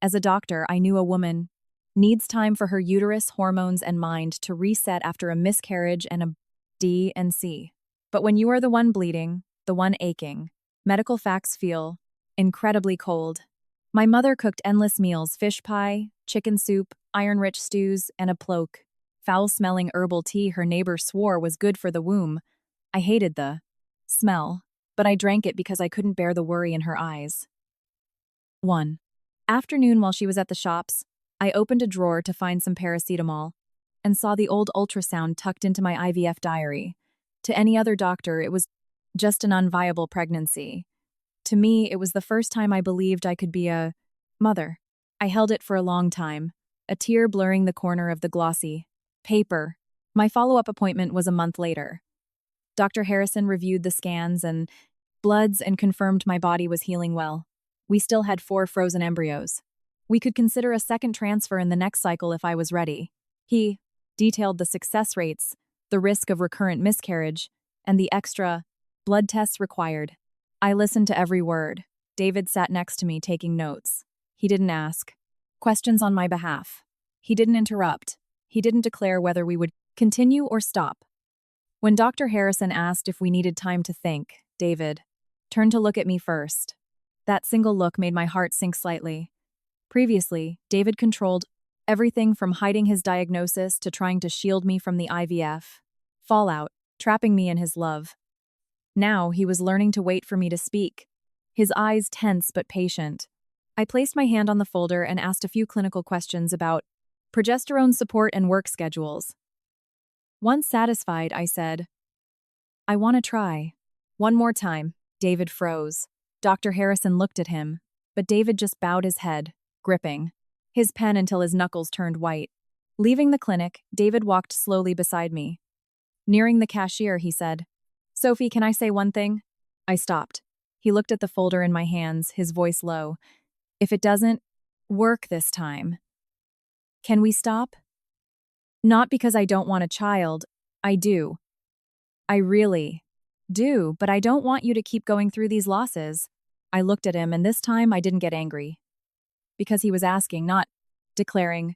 As a doctor, I knew a woman needs time for her uterus, hormones, and mind to reset after a miscarriage and a D&C. But when you are the one bleeding, the one aching, medical facts feel incredibly cold. My mother cooked endless meals: fish pie, chicken soup, iron-rich stews, and a ploke. Foul-smelling herbal tea her neighbor swore was good for the womb. I hated the smell, but I drank it because I couldn't bear the worry in her eyes. One afternoon while she was at the shops, I opened a drawer to find some paracetamol and saw the old ultrasound tucked into my IVF diary. To any other doctor, it was just an unviable pregnancy. To me, it was the first time I believed I could be a mother. I held it for a long time, a tear blurring the corner of the glossy paper. My follow-up appointment was a month later. Dr. Harrison reviewed the scans and bloods and confirmed my body was healing well. We still had 4 frozen embryos. We could consider a second transfer in the next cycle if I was ready. He detailed the success rates, the risk of recurrent miscarriage, and the extra blood tests required. I listened to every word. David sat next to me taking notes. He didn't ask questions on my behalf. He didn't interrupt. He didn't declare whether we would continue or stop. When Dr. Harrison asked if we needed time to think, David turned to look at me first. That single look made my heart sink slightly. Previously, David controlled everything from hiding his diagnosis to trying to shield me from the IVF fallout, trapping me in his love. Now he was learning to wait for me to speak, his eyes tense but patient. I placed my hand on the folder and asked a few clinical questions about progesterone support and work schedules. Once satisfied, I said, "I want to try." One more time. David froze. Dr. Harrison looked at him, but David just bowed his head, gripping his pen until his knuckles turned white. Leaving the clinic, David walked slowly beside me. Nearing the cashier, he said, "Sophie, can I say one thing?" I stopped. He looked at the folder in my hands, his voice low. "If it doesn't work this time, can we stop? Not because I don't want a child. I do. I really do, but I don't want you to keep going through these losses." I looked at him, and this time I didn't get angry. Because he was asking, not declaring.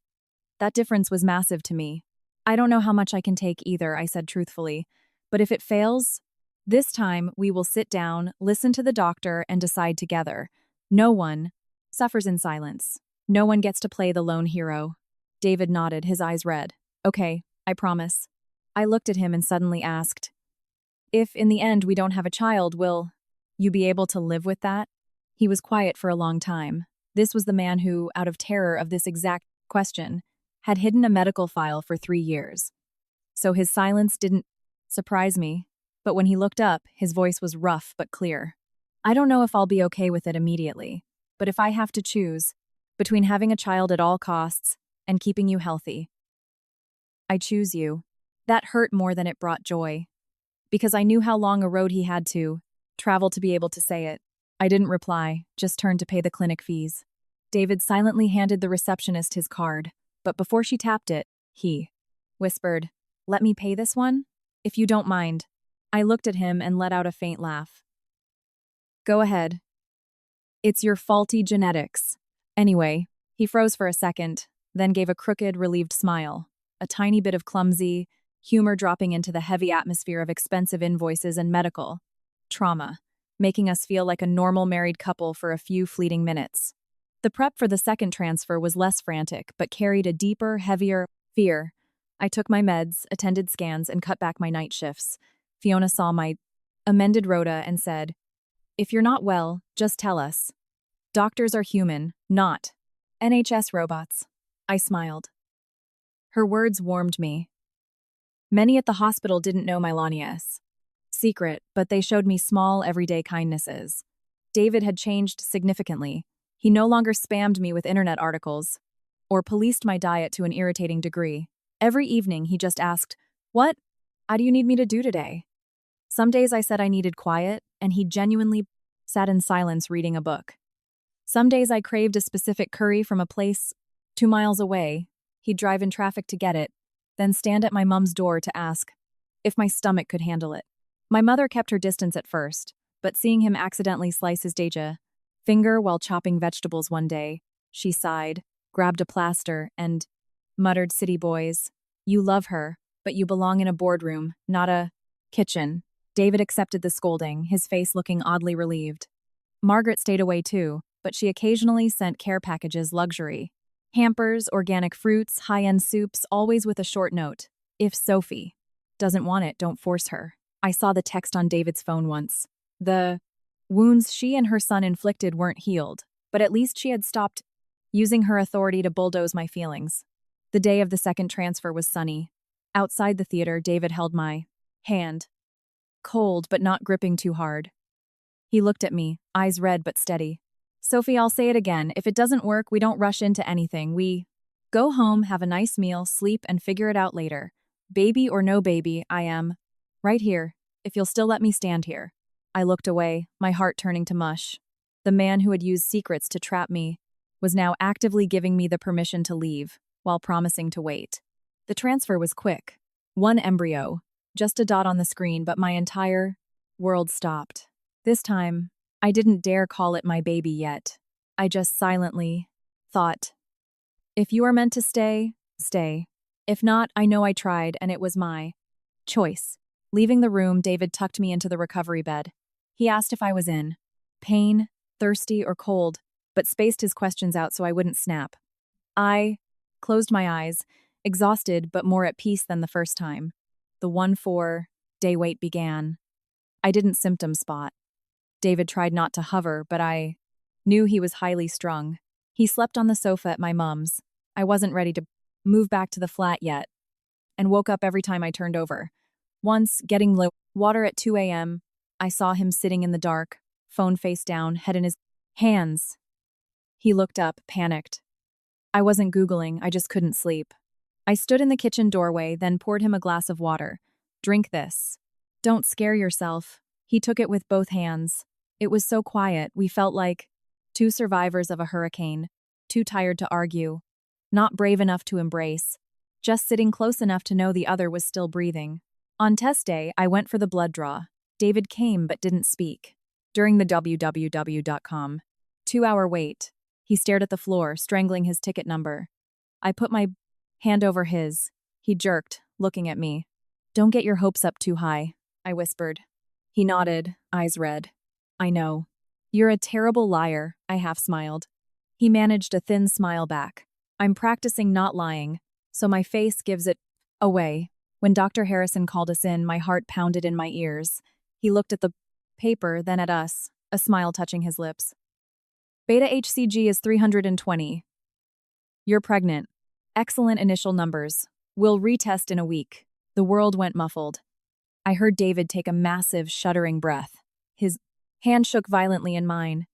That difference was massive to me. "I don't know how much I can take either," I said truthfully. "But if it fails, this time we will sit down, listen to the doctor, and decide together. No one suffers in silence. No one gets to play the lone hero." David nodded, his eyes red. "Okay, I promise." I looked at him and suddenly asked, "If in the end we don't have a child, will you be able to live with that?" He was quiet for a long time. This was the man who, out of terror of this exact question, had hidden a medical file for 3 years. So his silence didn't surprise me, but when he looked up, his voice was rough but clear. "I don't know if I'll be okay with it immediately, but if I have to choose between having a child at all costs and keeping you healthy, I choose you." That hurt more than it brought joy, because I knew how long a road he had to travel to be able to say it. I didn't reply, just turned to pay the clinic fees. David silently handed the receptionist his card, but before she tapped it, he whispered, "Let me pay this one, if you don't mind." I looked at him and let out a faint laugh. "Go ahead. It's your faulty genetics." Anyway, he froze for a second, then gave a crooked, relieved smile, a tiny bit of clumsy humor dropping into the heavy atmosphere of expensive invoices and medical trauma, making us feel like a normal married couple for a few fleeting minutes. The prep for the second transfer was less frantic, but carried a deeper, heavier fear. I took my meds, attended scans, and cut back my night shifts. Fiona saw my amended rota and said, "If you're not well, just tell us. Doctors are human, not NHS robots." I smiled. Her words warmed me. Many at the hospital didn't know my Lania's secret, but they showed me small, everyday kindnesses. David had changed significantly. He no longer spammed me with internet articles or policed my diet to an irritating degree. Every evening, he just asked, "What? How do you need me to do today?" Some days I said I needed quiet, and he genuinely sat in silence reading a book. Some days I craved a specific curry from a place 2 miles away. He'd drive in traffic to get it, then stand at my mom's door to ask if my stomach could handle it. My mother kept her distance at first, but seeing him accidentally slice his deja finger while chopping vegetables one day, she sighed, grabbed a plaster, and muttered, "City boys, you love her, but you belong in a boardroom, not a kitchen." David accepted the scolding, his face looking oddly relieved. Margaret stayed away too, but she occasionally sent care packages luxury. Hampers, organic fruits, high-end soups, always with a short note. "If Sophie doesn't want it, don't force her." I saw the text on David's phone once. The wounds she and her son inflicted weren't healed, but at least she had stopped using her authority to bulldoze my feelings. The day of the second transfer was sunny. Outside the theater, David held my hand, cold but not gripping too hard. He looked at me, eyes red but steady. "Sophie, I'll say it again. If it doesn't work, we don't rush into anything. We go home, have a nice meal, sleep, and figure it out later. Baby or no baby, I am right here, if you'll still let me stand here." I looked away, my heart turning to mush. The man who had used secrets to trap me was now actively giving me the permission to leave, while promising to wait. The transfer was quick. One embryo, just a dot on the screen, but my entire world stopped. This time, I didn't dare call it my baby yet. I just silently thought, if you are meant to stay, stay. If not, I know I tried, and it was my choice. Leaving the room, David tucked me into the recovery bed. He asked if I was in pain, thirsty, or cold, but spaced his questions out so I wouldn't snap. I closed my eyes, exhausted but more at peace than the first time. The 1-4-day wait began. I didn't symptom spot. David tried not to hover, but I knew he was highly strung. He slept on the sofa at my mom's. I wasn't ready to move back to the flat yet, and woke up every time I turned over. Once, getting low water at 2 a.m., I saw him sitting in the dark, phone face down, head in his hands. He looked up, panicked. I wasn't Googling, I just couldn't sleep. I stood in the kitchen doorway, then poured him a glass of water. Drink this. Don't scare yourself. He took it with both hands. It was so quiet, we felt like two survivors of a hurricane, too tired to argue, not brave enough to embrace, just sitting close enough to know the other was still breathing. On test day, I went for the blood draw. David came but didn't speak. During the www.com 2-hour wait, he stared at the floor, strangling his ticket number. I put my hand over his. He jerked, looking at me. Don't get your hopes up too high, I whispered. He nodded, eyes red. I know. You're a terrible liar, I half smiled. He managed a thin smile back. I'm practicing not lying, so my face gives it away. When Dr. Harrison called us in, my heart pounded in my ears. He looked at the paper, then at us, a smile touching his lips. Beta HCG is 320. You're pregnant. Excellent initial numbers. We'll retest in a week. The world went muffled. I heard David take a massive, shuddering breath. His hand shook violently in mine.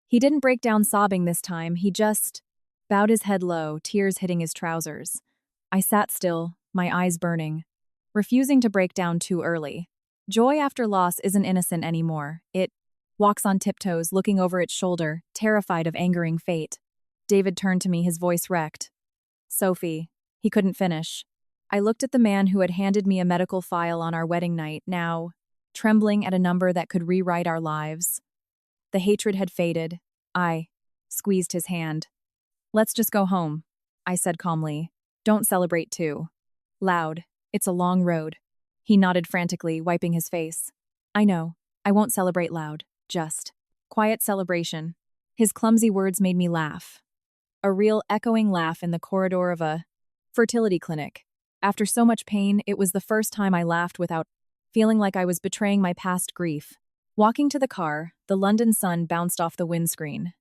He didn't break down sobbing this time, he just bowed his head low, tears hitting his trousers. I sat still, my eyes burning, refusing to break down too early. Joy after loss isn't innocent anymore. It walks on tiptoes, looking over its shoulder, terrified of angering fate. David turned to me, his voice wrecked. Sophie. He couldn't finish. I looked at the man who had handed me a medical file on our wedding night, now trembling at a number that could rewrite our lives. The hatred had faded. I squeezed his hand. Let's just go home, I said calmly. Don't celebrate too loud. It's a long road. He nodded frantically, wiping his face. I know. I won't celebrate loud. Just quiet celebration. His clumsy words made me laugh. A real echoing laugh in the corridor of a fertility clinic. After so much pain, it was the first time I laughed without feeling like I was betraying my past grief. Walking to the car, the London sun bounced off the windscreen.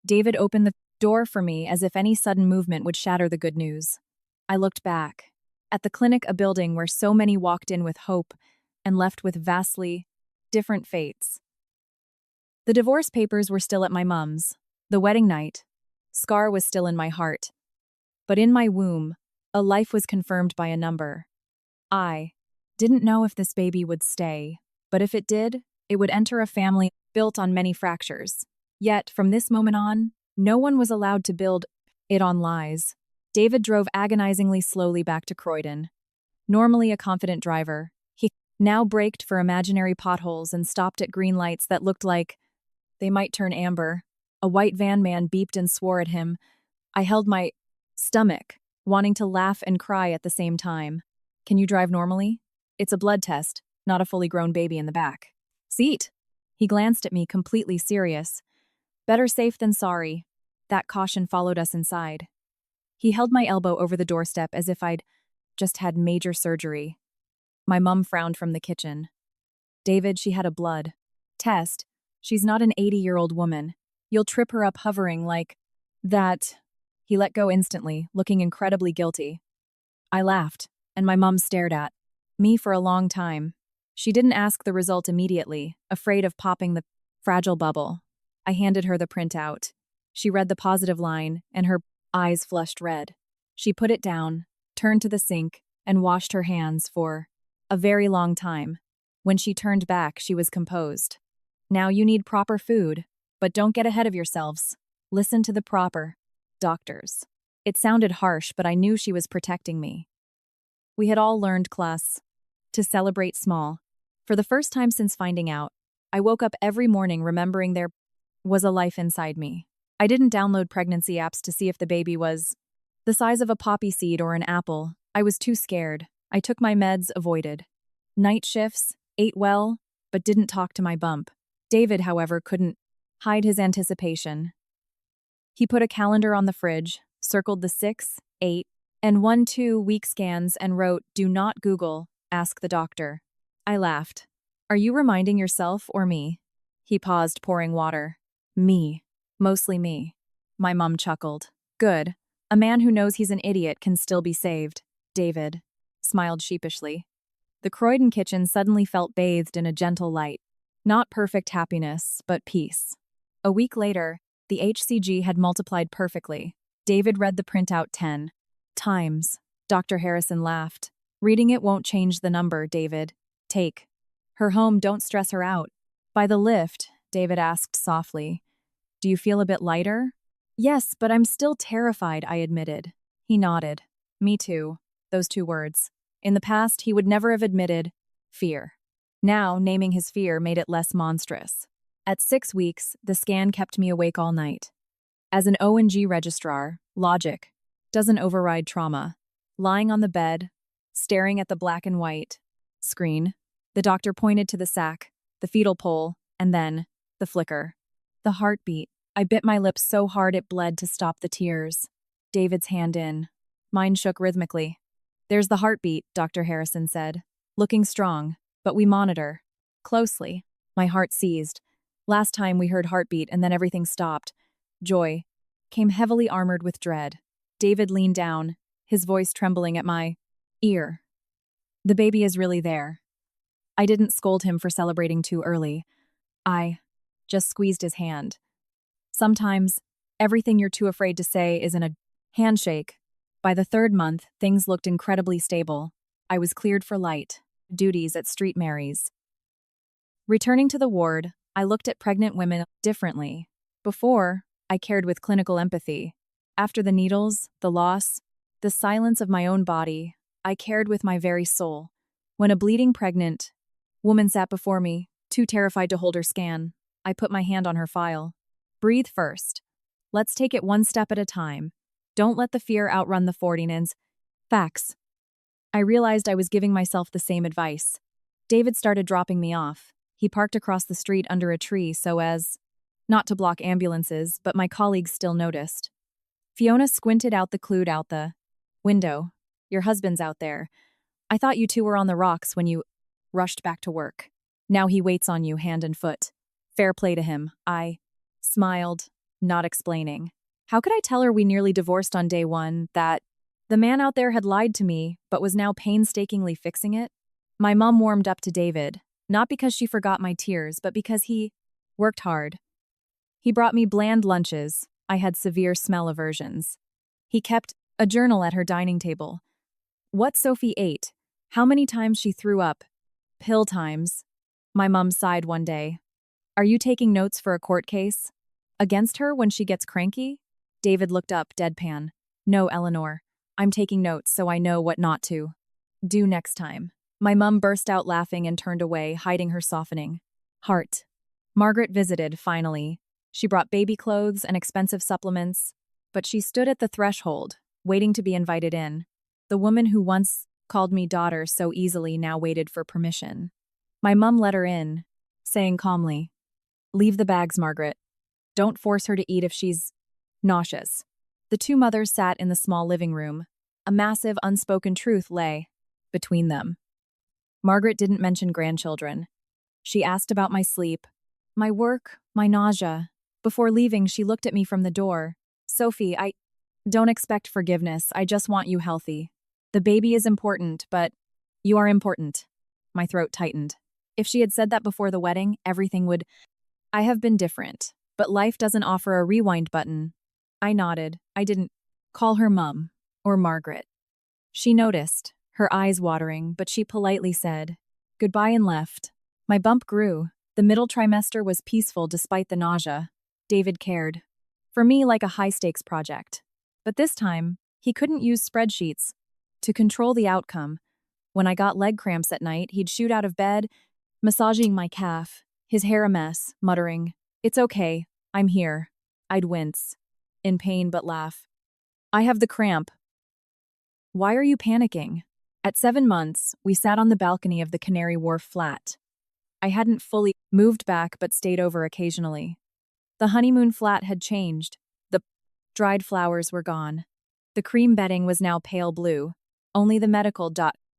David opened the door for me as if any sudden movement would shatter the good news. I looked back. At the clinic, a building where so many walked in with hope and left with vastly different fates. The divorce papers were still at my mum's. The wedding night, Scar was still in my heart. But in my womb, a life was confirmed by a number. I didn't know if this baby would stay, but if it did, it would enter a family built on many fractures. Yet, from this moment on, no one was allowed to build it on lies. David drove agonizingly slowly back to Croydon. Normally a confident driver, he now braked for imaginary potholes and stopped at green lights that looked like they might turn amber. A white van man beeped and swore at him. I held my stomach, wanting to laugh and cry at the same time. Can you drive normally? It's a blood test, not a fully grown baby in the back. Seat. He glanced at me, completely serious. Better safe than sorry. That caution followed us inside. He held my elbow over the doorstep as if I'd just had major surgery. My mum frowned from the kitchen. David, she had a blood test. She's not an 80-year-old woman. You'll trip her up hovering like that. He let go instantly, looking incredibly guilty. I laughed, and my mum stared at me for a long time. She didn't ask the result immediately, afraid of popping the fragile bubble. I handed her the printout. She read the positive line, and her eyes flushed red. She put it down, turned to the sink, and washed her hands for a very long time. When she turned back, she was composed. Now you need proper food, but don't get ahead of yourselves. Listen to the proper doctors. It sounded harsh, but I knew she was protecting me. We had all learned class to celebrate small. For the first time since finding out, I woke up every morning remembering there was a life inside me. I didn't download pregnancy apps to see if the baby was the size of a poppy seed or an apple. I was too scared. I took my meds, avoided night shifts, ate well, but didn't talk to my bump. David, however, couldn't hide his anticipation. He put a calendar on the fridge, circled the 6, 8, and 1-2 week scans and wrote, "Do not Google, ask the doctor." I laughed. "Are you reminding yourself or me?" He paused, pouring water. "Me. Mostly me." My mum chuckled. "Good. A man who knows he's an idiot can still be saved." David smiled sheepishly. The Croydon kitchen suddenly felt bathed in a gentle light. Not perfect happiness, but peace. A week later, the HCG had multiplied perfectly. David read the printout 10 times. Dr. Harrison laughed. "Reading it won't change the number, David. Take her home, don't stress her out." By the lift, David asked softly, "Do you feel a bit lighter?" "Yes, but I'm still terrified," I admitted. He nodded. "Me too." Those 2 words. In the past, he would never have admitted fear. Now, naming his fear made it less monstrous. At 6 weeks, the scan kept me awake all night. As an O&G registrar, logic doesn't override trauma. Lying on the bed, staring at the black and white screen, the doctor pointed to the sac, the fetal pole, and then the flicker. The heartbeat. I bit my lips so hard it bled to stop the tears. David's hand in. Mine shook rhythmically. "There's the heartbeat," Dr. Harrison said. "Looking strong, but we monitor closely." My heart seized. Last time we heard heartbeat and then everything stopped. Joy came heavily armored with dread. David leaned down, his voice trembling at my ear. "The baby is really there." I didn't scold him for celebrating too early. I just squeezed his hand. Sometimes, everything you're too afraid to say is in a handshake. By the 3rd month, things looked incredibly stable. I was cleared for light duties at Street Mary's. Returning to the ward, I looked at pregnant women differently. Before, I cared with clinical empathy. After the needles, the loss, the silence of my own body, I cared with my very soul. When a bleeding pregnant woman sat before me, too terrified to hold her scan, I put my hand on her file. "Breathe first. Let's take it one step at a time. Don't let the fear outrun the 49s. Facts." I realized I was giving myself the same advice. David started dropping me off. He parked across the street under a tree so as not to block ambulances, but my colleagues still noticed. Fiona squinted out the window. "Your husband's out there. I thought you two were on the rocks when you rushed back to work. Now he waits on you hand and foot. Fair play to him." I smiled, not explaining. How could I tell her we nearly divorced on day 1, that the man out there had lied to me, but was now painstakingly fixing it? My mom warmed up to David, not because she forgot my tears, but because he worked hard. He brought me bland lunches. I had severe smell aversions. He kept a journal at her dining table. What Sophie ate, how many times she threw up, pill times. My mom sighed one day. "Are you taking notes for a court case? Against her when she gets cranky?" David looked up, deadpan. "No, Eleanor. I'm taking notes so I know what not to do next time." My mum burst out laughing and turned away, hiding her softening heart. Margaret visited, finally. She brought baby clothes and expensive supplements, but she stood at the threshold, waiting to be invited in. The woman who once called me daughter so easily now waited for permission. My mum let her in, saying calmly, "Leave the bags, Margaret. Don't force her to eat if she's nauseous." The 2 mothers sat in the small living room. A massive, unspoken truth lay between them. Margaret didn't mention grandchildren. She asked about my sleep, my work, my nausea. Before leaving, she looked at me from the door. "Sophie, I don't expect forgiveness. I just want you healthy. The baby is important, but you are important." My throat tightened. If she had said that before the wedding, everything would. I have been different, but life doesn't offer a rewind button. I nodded. I didn't call her Mum or Margaret. She noticed, her eyes watering, but she politely said goodbye and left. My bump grew. The middle trimester was peaceful despite the nausea. David cared. For me, like a high-stakes project. But this time, he couldn't use spreadsheets to control the outcome. When I got leg cramps at night, he'd shoot out of bed, massaging my calf, his hair a mess, muttering, "It's okay, I'm here." I'd wince, in pain but laugh. "I have the cramp." "Why are you panicking?" At 7 months, we sat on the balcony of the Canary Wharf flat. I hadn't fully moved back but stayed over occasionally. The honeymoon flat had changed. The dried flowers were gone. The cream bedding was now pale blue. Only the medical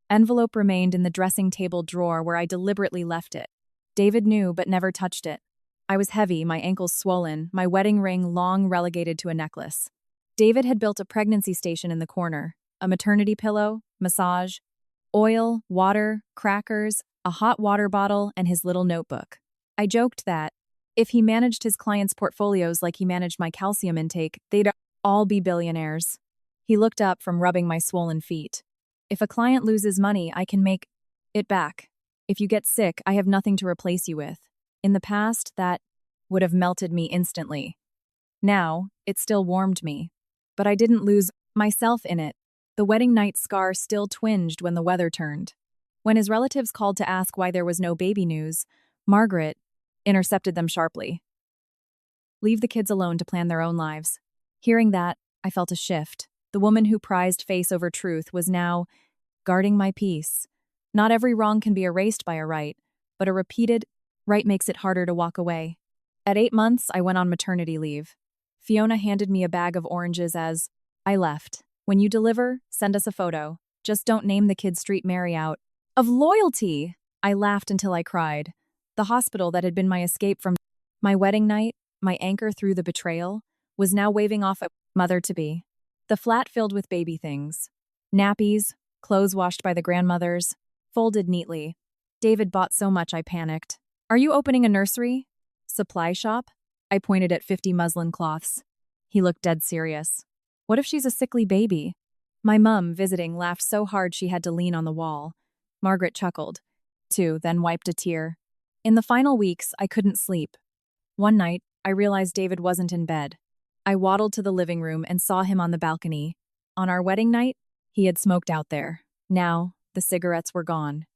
envelope remained in the dressing table drawer where I deliberately left it. David knew but never touched it. I was heavy, my ankles swollen, my wedding ring long relegated to a necklace. David had built a pregnancy station in the corner, a maternity pillow, massage, oil, water, crackers, a hot water bottle, and his little notebook. I joked that, if he managed his clients' portfolios like he managed my calcium intake, they'd all be billionaires. He looked up from rubbing my swollen feet. "If a client loses money, I can make it back. If you get sick, I have nothing to replace you with." In the past, that would have melted me instantly. Now, it still warmed me. But I didn't lose myself in it. The wedding night scar still twinged when the weather turned. When his relatives called to ask why there was no baby news, Margaret intercepted them sharply. "Leave the kids alone to plan their own lives." Hearing that, I felt a shift. The woman who prized face over truth was now guarding my peace. Not every wrong can be erased by a right, but a repeated right makes it harder to walk away. At 8 months, I went on maternity leave. Fiona handed me a bag of oranges as I left. "When you deliver, send us a photo. Just don't name the kid Street Mary out of loyalty." I laughed until I cried. The hospital that had been my escape from my wedding night, my anchor through the betrayal, was now waving off a mother-to-be. The flat filled with baby things. Nappies, clothes washed by the grandmothers, folded neatly. David bought so much I panicked. "Are you opening a nursery? Supply shop?" I pointed at 50 muslin cloths. He looked dead serious. "What if she's a sickly baby?" My mum, visiting, laughed so hard she had to lean on the wall. Margaret chuckled, too, then wiped a tear. In the final weeks, I couldn't sleep. One night, I realized David wasn't in bed. I waddled to the living room and saw him on the balcony. On our wedding night, he had smoked out there. Now, the cigarettes were gone.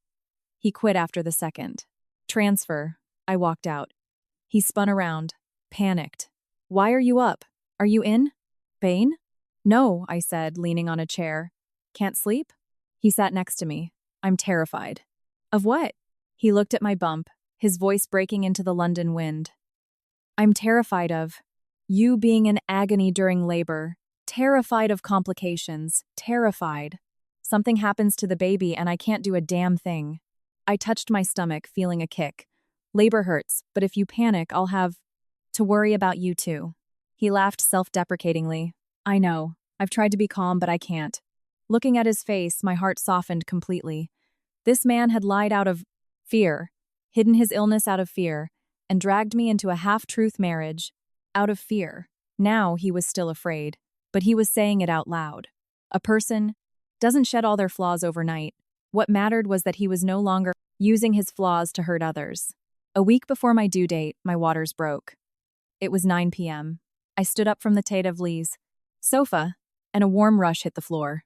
He quit after the second. "Transfer." I walked out. He spun around, panicked. "Why are you up? Are you in pain?" "No," I said, leaning on a chair. "Can't sleep?" He sat next to me. "I'm terrified." "Of what?" He looked at my bump, his voice breaking into the London wind. "I'm terrified of you being in agony during labor. Terrified of complications. Terrified. Something happens to the baby and I can't do a damn thing." I touched my stomach, feeling a kick. "Labor hurts, but if you panic, I'll have to worry about you too." He laughed self-deprecatingly. "I know. I've tried to be calm, but I can't." Looking at his face, my heart softened completely. This man had lied out of fear, hidden his illness out of fear, and dragged me into a half-truth marriage out of fear. Now he was still afraid, but he was saying it out loud. A person doesn't shed all their flaws overnight. What mattered was that he was no longer using his flaws to hurt others. A week before my due date, my waters broke. It was 9 p.m. I stood up from the Tate of Lee's sofa, and a warm rush hit the floor.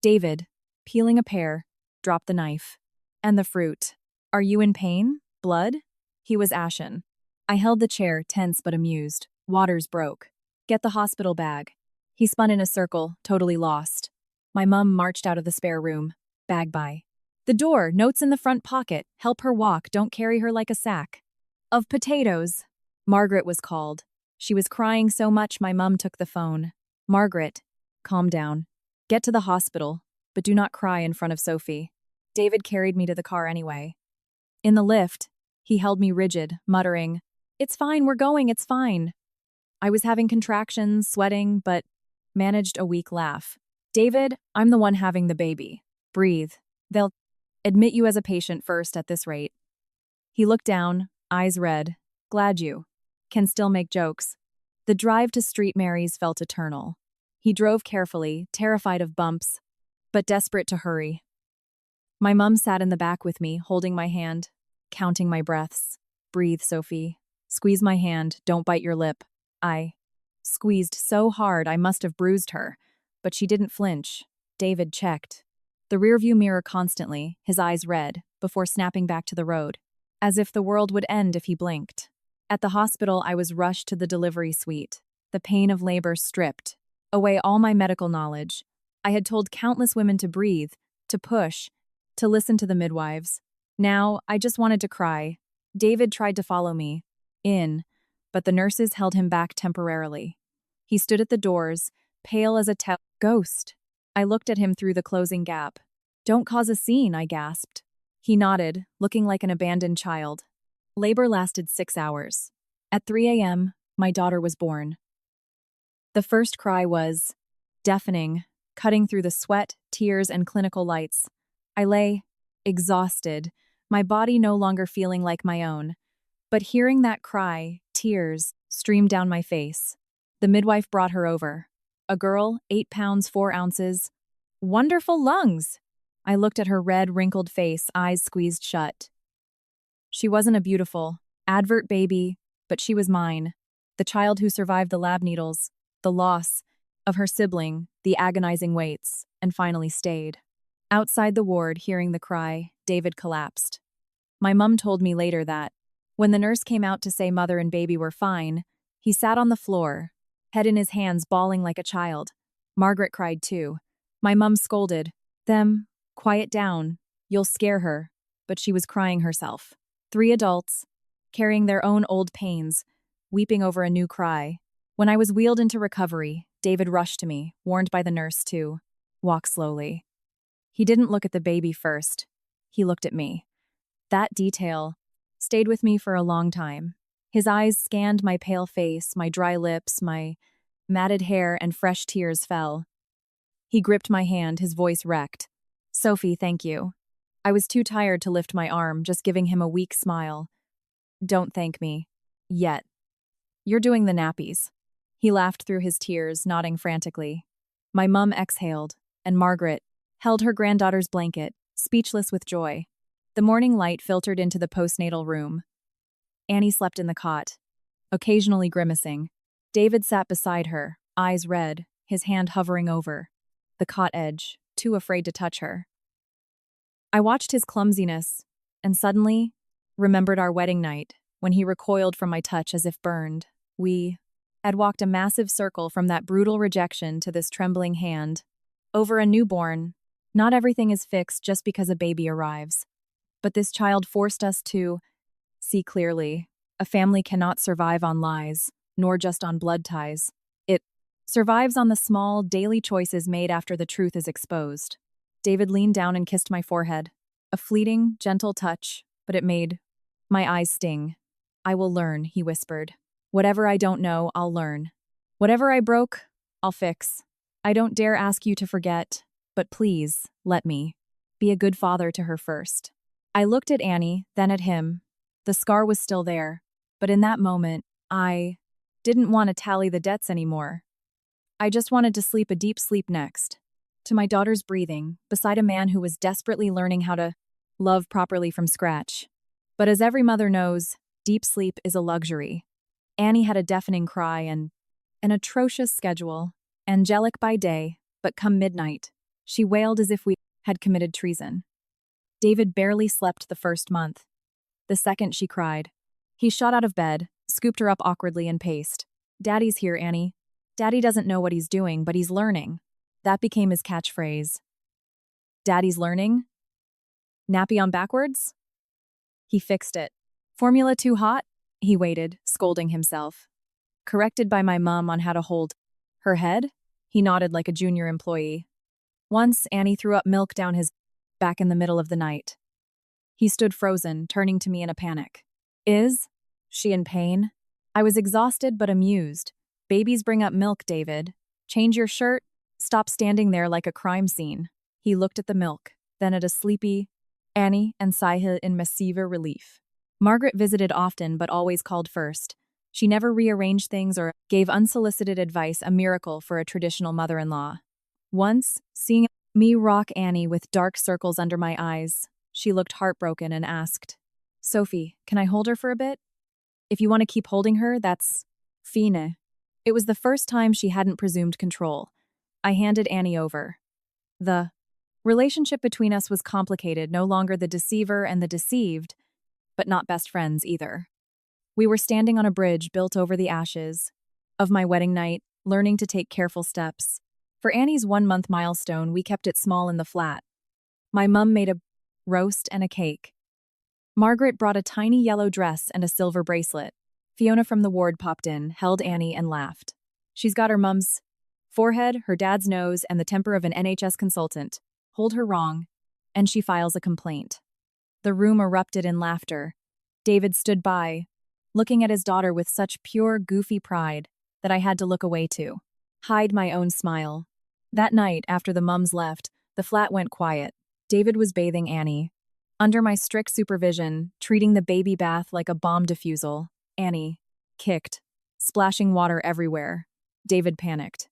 David, peeling a pear, dropped the knife. "And the fruit. Are you in pain? Blood?" He was ashen. I held the chair, tense but amused. Waters broke. "Get the hospital bag." He spun in a circle, totally lost. My mum marched out of the spare room. "Bag by the door, notes in the front pocket. Help her walk, don't carry her like a sack of potatoes." Margaret was called. She was crying so much my mum took the phone. "Margaret, calm down. Get to the hospital, but do not cry in front of Sophie." David carried me to the car anyway. In the lift, he held me rigid, muttering, "It's fine, we're going, it's fine." I was having contractions, sweating, but managed a weak laugh. "David, I'm the one having the baby. Breathe. They'll admit you as a patient first at this rate." He looked down, eyes red. "Glad you can still make jokes." The drive to Street Mary's felt eternal. He drove carefully, terrified of bumps, but desperate to hurry. My mum sat in the back with me, holding my hand, counting my breaths. "Breathe, Sophie. Squeeze my hand, don't bite your lip." I squeezed so hard I must have bruised her. But she didn't flinch. David checked the rearview mirror constantly, his eyes red, before snapping back to the road, as if the world would end if he blinked. At the hospital, I was rushed to the delivery suite, the pain of labor stripped away all my medical knowledge. I had told countless women to breathe, to push, to listen to the midwives. Now, I just wanted to cry. David tried to follow me in, but the nurses held him back temporarily. He stood at the doors, pale as a ghost. I looked at him through the closing gap. "Don't cause a scene," I gasped. He nodded, looking like an abandoned child. Labor lasted 6 hours. At 3 a.m., my daughter was born. The first cry was deafening, cutting through the sweat, tears, and clinical lights. I lay, exhausted, my body no longer feeling like my own. But hearing that cry, tears streamed down my face. The midwife brought her over. A girl, 8 pounds 4 ounces. Wonderful lungs! I looked at her red, wrinkled face, eyes squeezed shut. She wasn't a beautiful, advert baby, but she was mine. The child who survived the lab needles, the loss of her sibling, the agonizing waits, and finally stayed. Outside the ward, hearing the cry, David collapsed. My mum told me later that, when the nurse came out to say mother and baby were fine, he sat on the floor, head in his hands, bawling like a child. Margaret cried too. My mum scolded them, "Quiet down, you'll scare her," but she was crying herself. 3 adults, carrying their own old pains, weeping over a new cry. When I was wheeled into recovery, David rushed to me, warned by the nurse to walk slowly. He didn't look at the baby first. He looked at me. That detail stayed with me for a long time. His eyes scanned my pale face, my dry lips, my matted hair, and fresh tears fell. He gripped my hand, his voice wrecked. "Sophie, thank you." I was too tired to lift my arm, just giving him a weak smile. "Don't thank me. Yet. You're doing the nappies." He laughed through his tears, nodding frantically. My mum exhaled, and Margaret held her granddaughter's blanket, speechless with joy. The morning light filtered into the postnatal room. Annie slept in the cot, occasionally grimacing. David sat beside her, eyes red, his hand hovering over the cot edge, too afraid to touch her. I watched his clumsiness, and suddenly remembered our wedding night, when he recoiled from my touch as if burned. We had walked a massive circle from that brutal rejection to this trembling hand. Over a newborn, not everything is fixed just because a baby arrives. But this child forced us to see clearly. A family cannot survive on lies, nor just on blood ties. It survives on the small, daily choices made after the truth is exposed. David leaned down and kissed my forehead. A fleeting, gentle touch, but it made my eyes sting. "I will learn," he whispered. "Whatever I don't know, I'll learn. Whatever I broke, I'll fix. I don't dare ask you to forget, but please, let me be a good father to her first." I looked at Annie, then at him. The scar was still there, but in that moment, I didn't want to tally the debts anymore. I just wanted to sleep a deep sleep next to my daughter's breathing, beside a man who was desperately learning how to love properly from scratch. But as every mother knows, deep sleep is a luxury. Annie had a deafening cry and an atrocious schedule, angelic by day, but come midnight, she wailed as if we had committed treason. David barely slept the first month. The second she cried, he shot out of bed, scooped her up awkwardly, and paced. "Daddy's here, Annie. Daddy doesn't know what he's doing, but he's learning." That became his catchphrase. "Daddy's learning? Nappy on backwards?" He fixed it. "Formula too hot?" He waited, scolding himself. Corrected by my mum on how to hold her head, he nodded like a junior employee. Once, Annie threw up milk down his back in the middle of the night. He stood frozen, turning to me in a panic. "Is she in pain?" I was exhausted but amused. "Babies bring up milk, David. Change your shirt. Stop standing there like a crime scene." He looked at the milk, then at a sleepy Annie and Sahil in massive relief. Margaret visited often but always called first. She never rearranged things or gave unsolicited advice, a miracle for a traditional mother-in-law. Once, seeing me rock Annie with dark circles under my eyes, she looked heartbroken and asked, "Sophie, can I hold her for a bit? If you want to keep holding her, that's fine." It was the first time she hadn't presumed control. I handed Annie over. The relationship between us was complicated, no longer the deceiver and the deceived, but not best friends either. We were standing on a bridge built over the ashes of my wedding night, learning to take careful steps. For Annie's 1-month milestone, we kept it small in the flat. My mum made a roast and a cake. Margaret brought a tiny yellow dress and a silver bracelet. Fiona from the ward popped in, held Annie, and laughed. She's got her mum's forehead, her dad's nose, and the temper of an NHS consultant. Hold her wrong, and she files a complaint. The room erupted in laughter. David stood by, looking at his daughter with such pure, goofy pride that I had to look away too. Hide my own smile. That night, after the mums left, the flat went quiet. David was bathing Annie. Under my strict supervision, treating the baby bath like a bomb defusal, Annie kicked, splashing water everywhere. David panicked.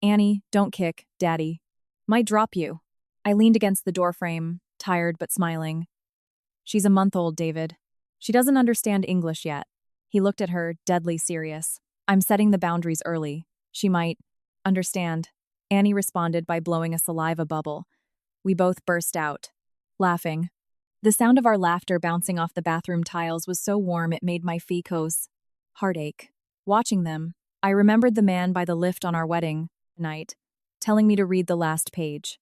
Annie, don't kick, Daddy. Might drop you. I leaned against the doorframe, tired but smiling. She's a month old, David. She doesn't understand English yet. He looked at her, deadly serious. I'm setting the boundaries early. She might understand. Annie responded by blowing a saliva bubble. We both burst out, laughing. The sound of our laughter bouncing off the bathroom tiles was so warm it made my ficos heartache. Watching them, I remembered the man by the lift on our wedding night, telling me to read the last page.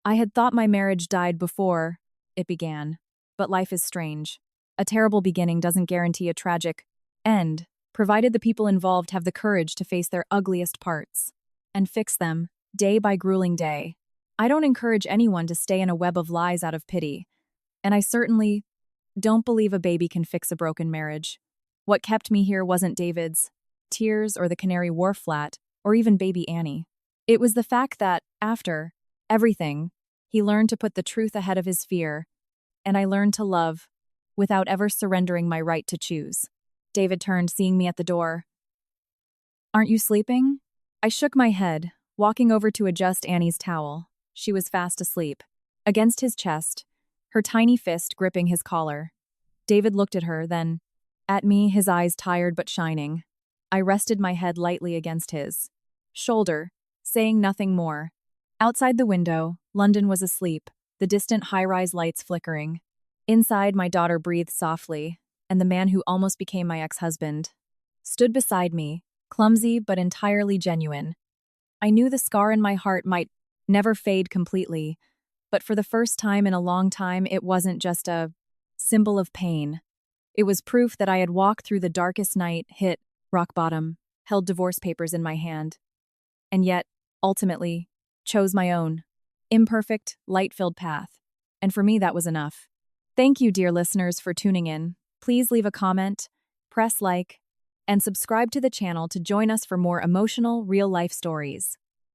I had thought my marriage died before it began, but life is strange. A terrible beginning doesn't guarantee a tragic end, provided the people involved have the courage to face their ugliest parts and fix them, day by grueling day. I don't encourage anyone to stay in a web of lies out of pity, and I certainly don't believe a baby can fix a broken marriage. What kept me here wasn't David's tears or the Canary Wharf flat, or even baby Annie. It was the fact that, after everything, he learned to put the truth ahead of his fear, and I learned to love without ever surrendering my right to choose. David turned, seeing me at the door. Aren't you sleeping? I shook my head, walking over to adjust Annie's towel. She was fast asleep, against his chest, her tiny fist gripping his collar. David looked at her, then at me, his eyes tired but shining. I rested my head lightly against his shoulder, saying nothing more. Outside the window, London was asleep, the distant high-rise lights flickering. Inside, my daughter breathed softly, and the man who almost became my ex-husband stood beside me, clumsy but entirely genuine. I knew the scar in my heart might never fade completely, but for the first time in a long time, it wasn't just a symbol of pain. It was proof that I had walked through the darkest night, hit rock bottom, held divorce papers in my hand, and yet, ultimately, chose my own imperfect, light-filled path. And for me, that was enough. Thank you, dear listeners, for tuning in. Please leave a comment, press like, and subscribe to the channel to join us for more emotional, real-life stories.